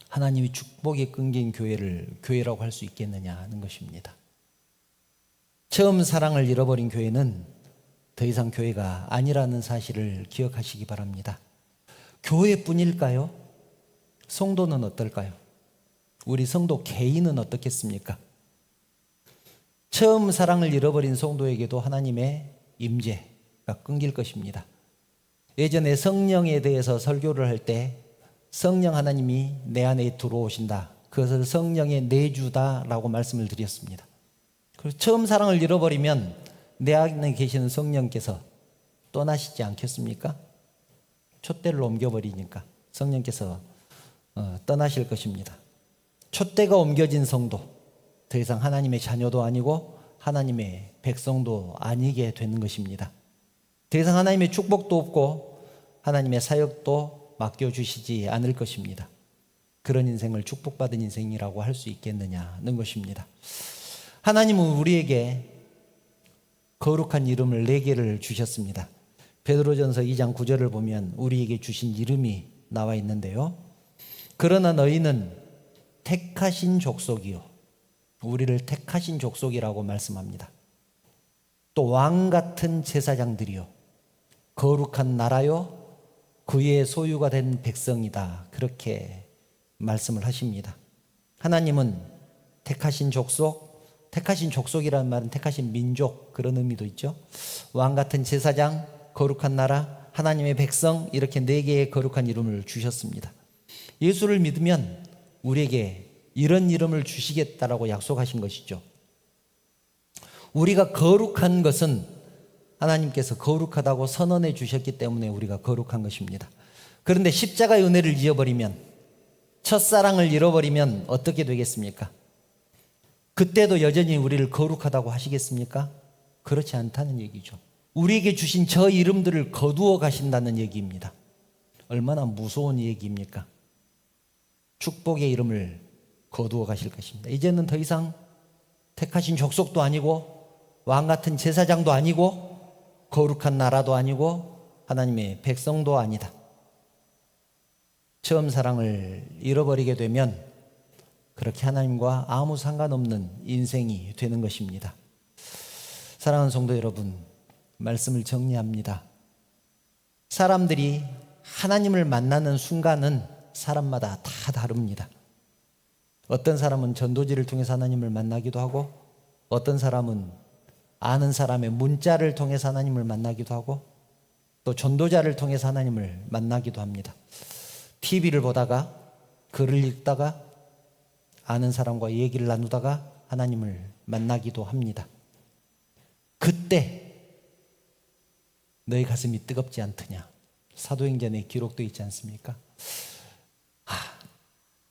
하나님의 축복이 끊긴 교회를 교회라고 할 수 있겠느냐 하는 것입니다. 처음 사랑을 잃어버린 교회는 더 이상 교회가 아니라는 사실을 기억하시기 바랍니다. 교회뿐일까요? 성도는 어떨까요? 우리 성도 개인은 어떻겠습니까? 처음 사랑을 잃어버린 성도에게도 하나님의 임재가 끊길 것입니다. 예전에 성령에 대해서 설교를 할 때 성령 하나님이 내 안에 들어오신다, 그것을 성령의 내주다라고 말씀을 드렸습니다. 그래서 처음 사랑을 잃어버리면 내 안에 계시는 성령께서 떠나시지 않겠습니까? 촛대를 옮겨버리니까 성령께서 떠나실 것입니다. 촛대가 옮겨진 성도, 더 이상 하나님의 자녀도 아니고 하나님의 백성도 아니게 되는 것입니다. 더 이상 하나님의 축복도 없고 하나님의 사역도 맡겨주시지 않을 것입니다. 그런 인생을 축복받은 인생이라고 할 수 있겠느냐는 것입니다. 하나님은 우리에게 거룩한 이름을 4개를 주셨습니다. 베드로전서 2장 9절을 보면 우리에게 주신 이름이 나와 있는데요. 그러나 너희는 택하신 족속이요, 우리를 택하신 족속이라고 말씀합니다. 또 왕같은 제사장들이요, 거룩한 나라요, 그의 소유가 된 백성이다, 그렇게 말씀을 하십니다. 하나님은 택하신 족속, 택하신 족속이라는 말은 택하신 민족, 그런 의미도 있죠. 왕같은 제사장, 거룩한 나라, 하나님의 백성, 이렇게 4개의 거룩한 이름을 주셨습니다. 예수를 믿으면 우리에게 이런 이름을 주시겠다라고 약속하신 것이죠. 우리가 거룩한 것은 하나님께서 거룩하다고 선언해 주셨기 때문에 우리가 거룩한 것입니다. 그런데 십자가의 은혜를 잊어버리면, 첫사랑을 잃어버리면 어떻게 되겠습니까? 그때도 여전히 우리를 거룩하다고 하시겠습니까? 그렇지 않다는 얘기죠. 우리에게 주신 저 이름들을 거두어 가신다는 얘기입니다. 얼마나 무서운 얘기입니까? 축복의 이름을 거두어 가실 것입니다. 이제는 더 이상 택하신 족속도 아니고 왕같은 제사장도 아니고 거룩한 나라도 아니고 하나님의 백성도 아니다. 처음 사랑을 잃어버리게 되면 그렇게 하나님과 아무 상관없는 인생이 되는 것입니다. 사랑하는 성도 여러분, 말씀을 정리합니다. 사람들이 하나님을 만나는 순간은 사람마다 다 다릅니다. 어떤 사람은 전도지를 통해서 하나님을 만나기도 하고, 어떤 사람은 아는 사람의 문자를 통해서 하나님을 만나기도 하고, 또 전도자를 통해서 하나님을 만나기도 합니다. TV를 보다가, 글을 읽다가, 아는 사람과 얘기를 나누다가 하나님을 만나기도 합니다. 그때 너희 가슴이 뜨겁지 않더냐? 사도행전에 기록되어 있지 않습니까?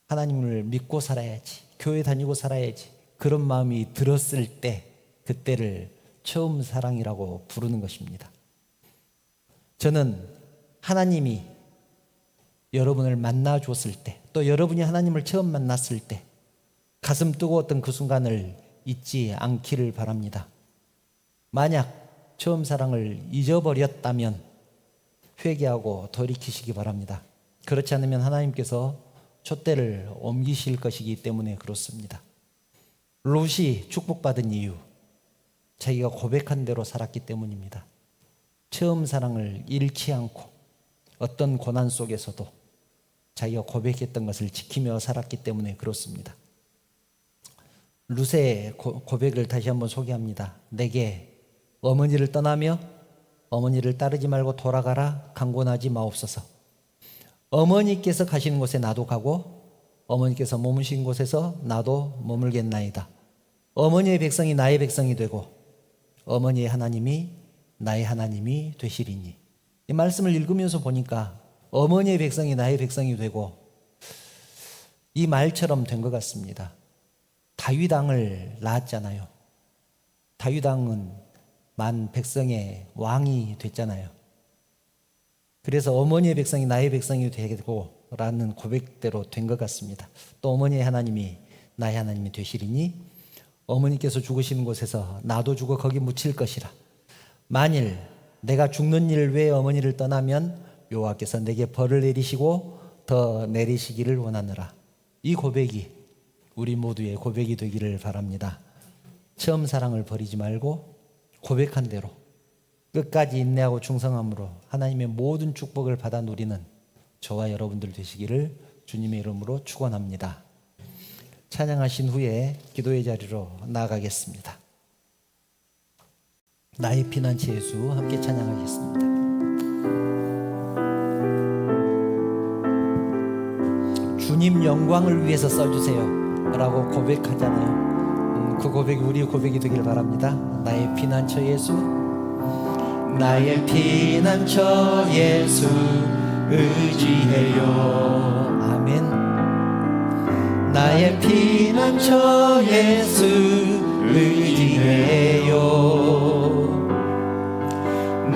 하나님을 믿고 살아야지, 교회 다니고 살아야지, 그런 마음이 들었을 때, 그때를 처음 사랑이라고 부르는 것입니다. 저는 하나님이 여러분을 만나 줬을 때, 또 여러분이 하나님을 처음 만났을 때 가슴 뜨거웠던 그 순간을 잊지 않기를 바랍니다. 만약 처음 사랑을 잊어버렸다면 회개하고 돌이키시기 바랍니다. 그렇지 않으면 하나님께서 촛대를 옮기실 것이기 때문에 그렇습니다. 롯이 축복받은 이유, 자기가 고백한 대로 살았기 때문입니다. 처음 사랑을 잃지 않고 어떤 고난 속에서도 자기가 고백했던 것을 지키며 살았기 때문에 그렇습니다. 룻의 고백을 다시 한번 소개합니다. 내게 어머니를 떠나며 어머니를 따르지 말고 돌아가라, 강권하지 마옵소서. 어머니께서 가시는 곳에 나도 가고 어머니께서 머무신 곳에서 나도 머물겠나이다. 어머니의 백성이 나의 백성이 되고 어머니의 하나님이 나의 하나님이 되시리니. 이 말씀을 읽으면서 보니까 어머니의 백성이 나의 백성이 되고, 이 말처럼 된 것 같습니다. 다윗 왕을 낳았잖아요. 다윗 왕은 만 백성의 왕이 됐잖아요. 그래서 어머니의 백성이 나의 백성이 되고 라는 고백대로 된 것 같습니다. 또 어머니의 하나님이 나의 하나님이 되시리니 어머니께서 죽으시는 곳에서 나도 죽어 거기 묻힐 것이라. 만일 내가 죽는 일 외에 어머니를 떠나면 여호와께서 내게 벌을 내리시고 더 내리시기를 원하노라. 이 고백이 우리 모두의 고백이 되기를 바랍니다. 처음 사랑을 버리지 말고 고백한 대로 끝까지 인내하고 충성함으로 하나님의 모든 축복을 받아 누리는 저와 여러분들 되시기를 주님의 이름으로 축원합니다. 찬양하신 후에 기도의 자리로 나아가겠습니다. 나의 피난처 예수 함께 찬양하겠습니다. 주님 영광을 위해서 써주세요 라고 고백하잖아요. 그 고백이 우리의 고백이 되길 바랍니다. 나의 피난처 예수, 나의 피난처 예수 의지해요. 아멘. 나의 피난처 예수 의지해요.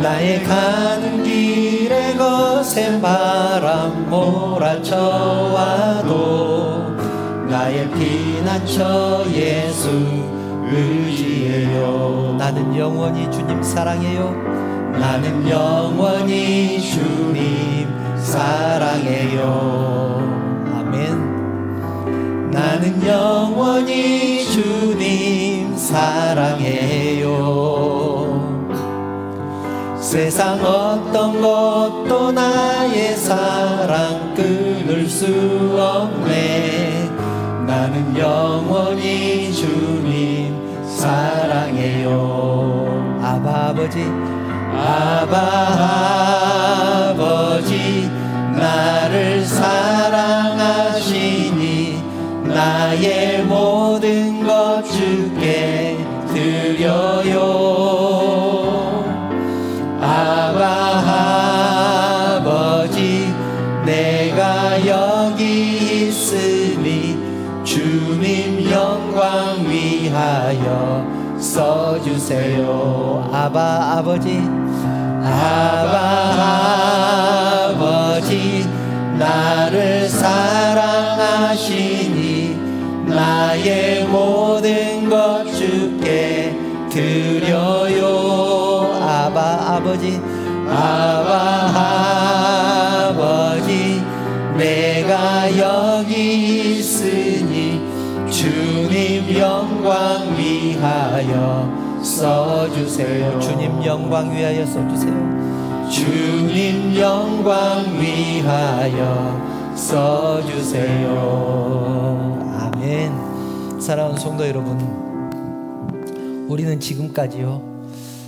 나의 가는 길에 거센 바람 몰아쳐와도 나의 피난처 예수 의지해요. 나는 영원히 주님 사랑해요. 나는 영원히 주님 사랑해요. 아멘. 나는 영원히 주님 사랑해요. 세상 어떤 것도 나의 사랑 끊을 수 없네. 나는 영원히 주님 사랑해요. 아바 아버지, 아바 아버지 나를 사랑하시니 나의 모든 것 주께 드려요. 아바 아버지 내가 여기 있으니 주님 영광 위하여 써주세요. 아바 아버지, 아바 아버지 나를 사랑하시니 나의 모든 것 주께 드려요. 아바 아버지, 아바 아버지 내가 여기 있으니 주님 영광 위하여 써주세요. 주님 영광 위하여 써주세요. 주님 영광 위하여 써주세요. 아멘. 사랑하는 성도 여러분, 우리는 지금까지요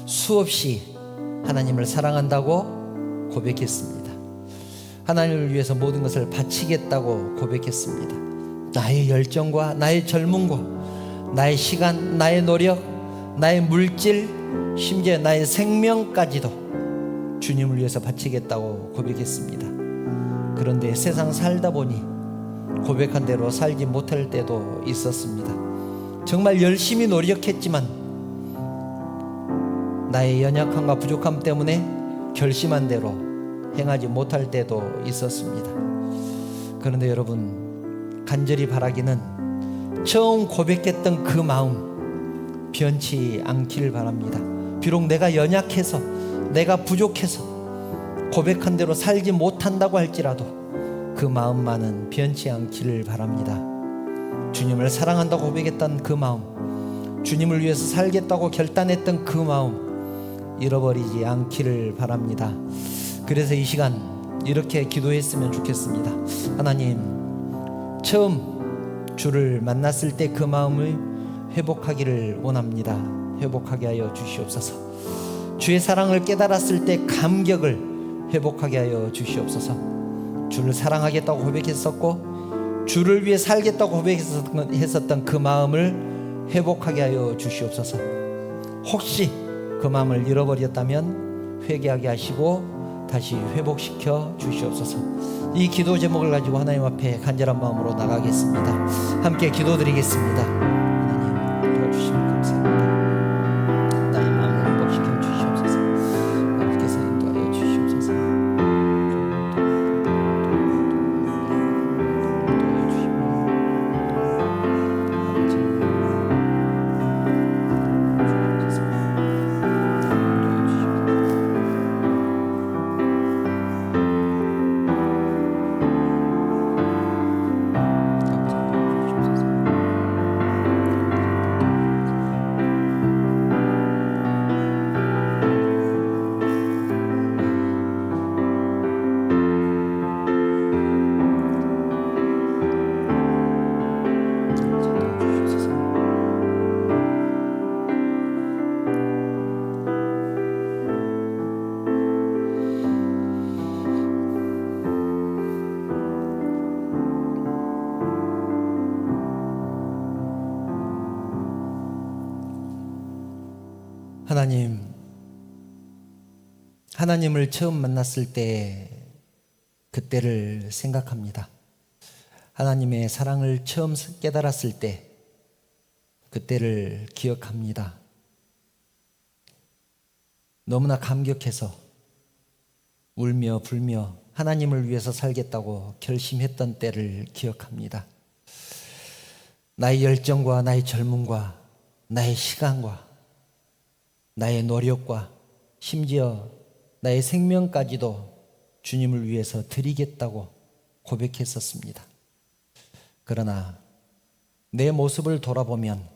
수없이 하나님을 사랑한다고 고백했습니다. 하나님을 위해서 모든 것을 바치겠다고 고백했습니다. 나의 열정과 나의 젊음과 나의 시간, 나의 노력, 나의 물질, 심지어 나의 생명까지도 주님을 위해서 바치겠다고 고백했습니다. 그런데 세상 살다 보니 고백한 대로 살지 못할 때도 있었습니다. 정말 열심히 노력했지만 나의 연약함과 부족함 때문에 결심한 대로 행하지 못할 때도 있었습니다. 그런데 여러분, 간절히 바라기는 처음 고백했던 그 마음 변치 않기를 바랍니다. 비록 내가 연약해서, 내가 부족해서 고백한 대로 살지 못한다고 할지라도 그 마음만은 변치 않기를 바랍니다. 주님을 사랑한다고 고백했던 그 마음, 주님을 위해서 살겠다고 결단했던 그 마음 잃어버리지 않기를 바랍니다. 그래서 이 시간 이렇게 기도했으면 좋겠습니다. 하나님, 처음 주를 만났을 때 그 마음을 회복하기를 원합니다. 회복하게 하여 주시옵소서. 주의 사랑을 깨달았을 때 감격을 회복하게 하여 주시옵소서. 주를 사랑하겠다고 고백했었고 주를 위해 살겠다고 고백했었던 그 마음을 회복하게 하여 주시옵소서. 혹시 그 마음을 잃어버렸다면 회개하게 하시고 다시 회복시켜 주시옵소서. 이 기도 제목을 가지고 하나님 앞에 간절한 마음으로 나가겠습니다. 함께 기도드리겠습니다. 하나님 도와주시면 감사합니다. 나의 마음을 회복시켜 주시옵소서. 아버지께서 인도하여 주시옵소서. 하나님을 처음 만났을 때 그때를 생각합니다. 하나님의 사랑을 처음 깨달았을 때 그때를 기억합니다. 너무나 감격해서 울며 불며 하나님을 위해서 살겠다고 결심했던 때를 기억합니다. 나의 열정과 나의 젊음과 나의 시간과 나의 노력과 심지어 나의 생명까지도 주님을 위해서 드리겠다고 고백했었습니다. 그러나 내 모습을 돌아보면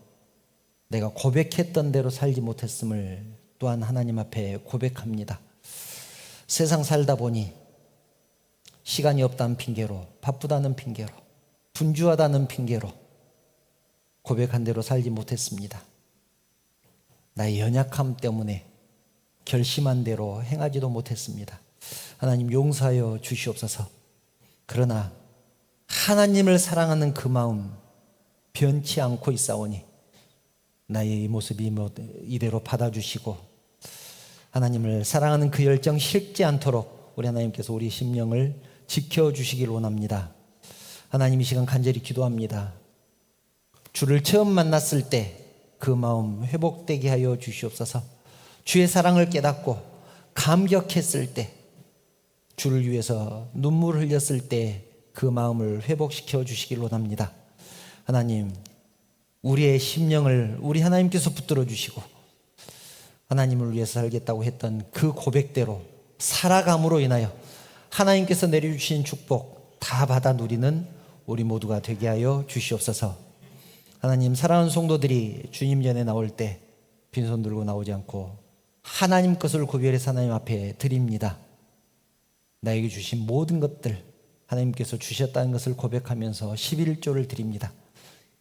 내가 고백했던 대로 살지 못했음을 또한 하나님 앞에 고백합니다. 세상 살다 보니 시간이 없다는 핑계로, 바쁘다는 핑계로, 분주하다는 핑계로 고백한 대로 살지 못했습니다. 나의 연약함 때문에 결심한 대로 행하지도 못했습니다. 하나님 용서하여 주시옵소서. 그러나 하나님을 사랑하는 그 마음 변치 않고 있사오니 나의 이 모습이 이대로 받아주시고 하나님을 사랑하는 그 열정 식지 않도록 우리 하나님께서 우리 심령을 지켜주시길 원합니다. 하나님 이 시간 간절히 기도합니다. 주를 처음 만났을 때 그 마음 회복되게 하여 주시옵소서. 주의 사랑을 깨닫고 감격했을 때, 주를 위해서 눈물을 흘렸을 때 그 마음을 회복시켜 주시길 원합니다. 하나님, 우리의 심령을 우리 하나님께서 붙들어 주시고 하나님을 위해서 살겠다고 했던 그 고백대로 살아감으로 인하여 하나님께서 내려주신 축복 다 받아 누리는 우리 모두가 되게 하여 주시옵소서. 하나님, 사랑하는 성도들이 주님 전에 나올 때 빈손 들고 나오지 않고 하나님 것을 구별해서 하나님 앞에 드립니다. 나에게 주신 모든 것들 하나님께서 주셨다는 것을 고백하면서 11조를 드립니다.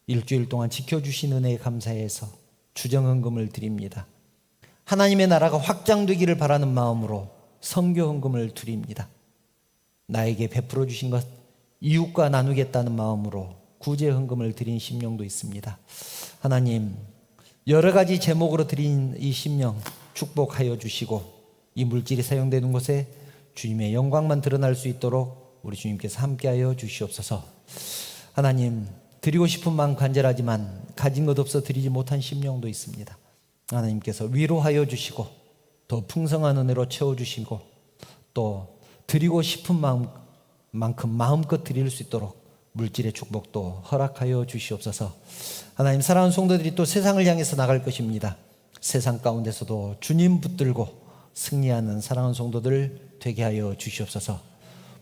일주일 동안 지켜주신 은혜에 감사해서 주정헌금을 드립니다. 하나님의 나라가 확장되기를 바라는 마음으로 선교헌금을 드립니다. 나에게 베풀어 주신 것 이웃과 나누겠다는 마음으로 구제헌금을 드린 심령도 있습니다. 하나님, 여러 가지 제목으로 드린 이 심령 축복하여 주시고 이 물질이 사용되는 곳에 주님의 영광만 드러날 수 있도록 우리 주님께서 함께하여 주시옵소서. 하나님, 드리고 싶은 마음 간절하지만 가진 것 없어 드리지 못한 심령도 있습니다. 하나님께서 위로하여 주시고 더 풍성한 은혜로 채워주시고 또 드리고 싶은 마음만큼 마음껏 드릴 수 있도록 물질의 축복도 허락하여 주시옵소서. 하나님, 사랑하는 성도들이 또 세상을 향해서 나갈 것입니다. 세상 가운데서도 주님 붙들고 승리하는 사랑하는 성도들 되게 하여 주시옵소서.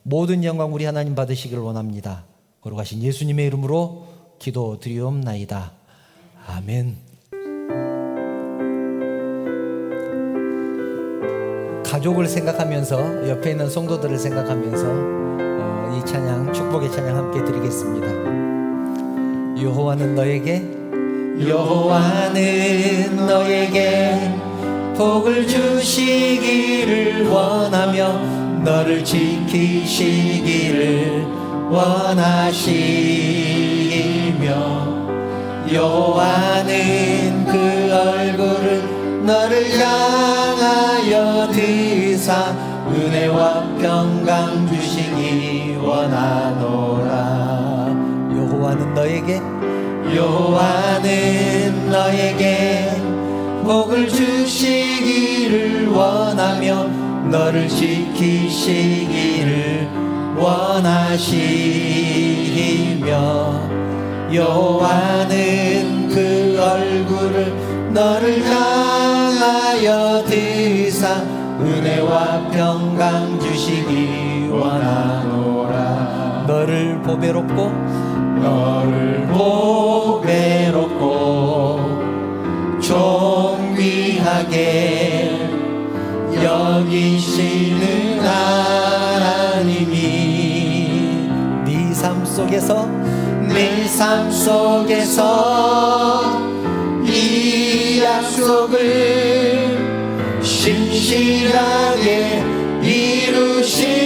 모든 영광 우리 하나님 받으시기를 원합니다. 거룩하신 예수님의 이름으로 기도드리옵나이다. 아멘. 가족을 생각하면서, 옆에 있는 성도들을 생각하면서 이 찬양, 축복의 찬양 함께 드리겠습니다. 여호와는 너에게 복을 주시기를 원하며 너를 지키시기를 원하시며 여호와는 그 얼굴을 너를 향하여 드사 은혜와 평강 주시기 원하노라. 여호와는 너에게 복을 주시기를 원하며 너를 지키시기를 원하시며 여호와는 그 얼굴을 너를 향하여 드사 은혜와 평강 주시기 원하노라. 너를 보배롭고 존귀하게 여기시는 하나님이 네 삶 속에서 이 약속을 신실하게 이루시니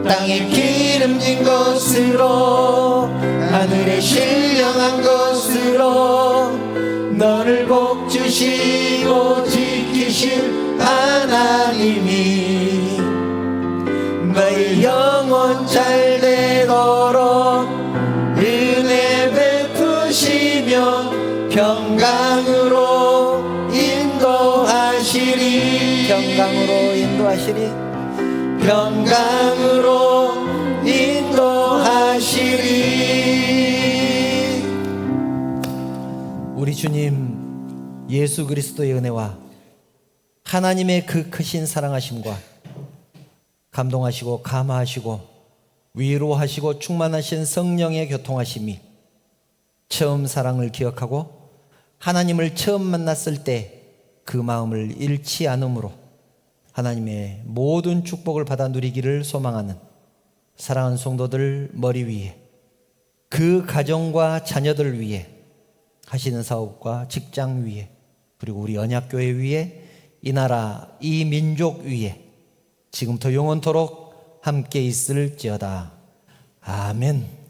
땅이 기름진 것으로 하늘에 신령한 것으로 너를 복주시고 지키실 하나님이 너의 영혼 잘 되도록 은혜 베푸시며 평강으로 인도하시리. 우리 주님 예수 그리스도의 은혜와 하나님의 그 크신 사랑하심과 감동하시고 감화하시고 위로하시고 충만하신 성령의 교통하심이 처음 사랑을 기억하고 하나님을 처음 만났을 때 그 마음을 잃지 않음으로 하나님의 모든 축복을 받아 누리기를 소망하는 사랑하는 성도들 머리 위에, 그 가정과 자녀들 위에, 하시는 사업과 직장 위에, 그리고 우리 언약교회 위에, 이 나라 이 민족 위에 지금부터 영원토록 함께 있을지어다. 아멘.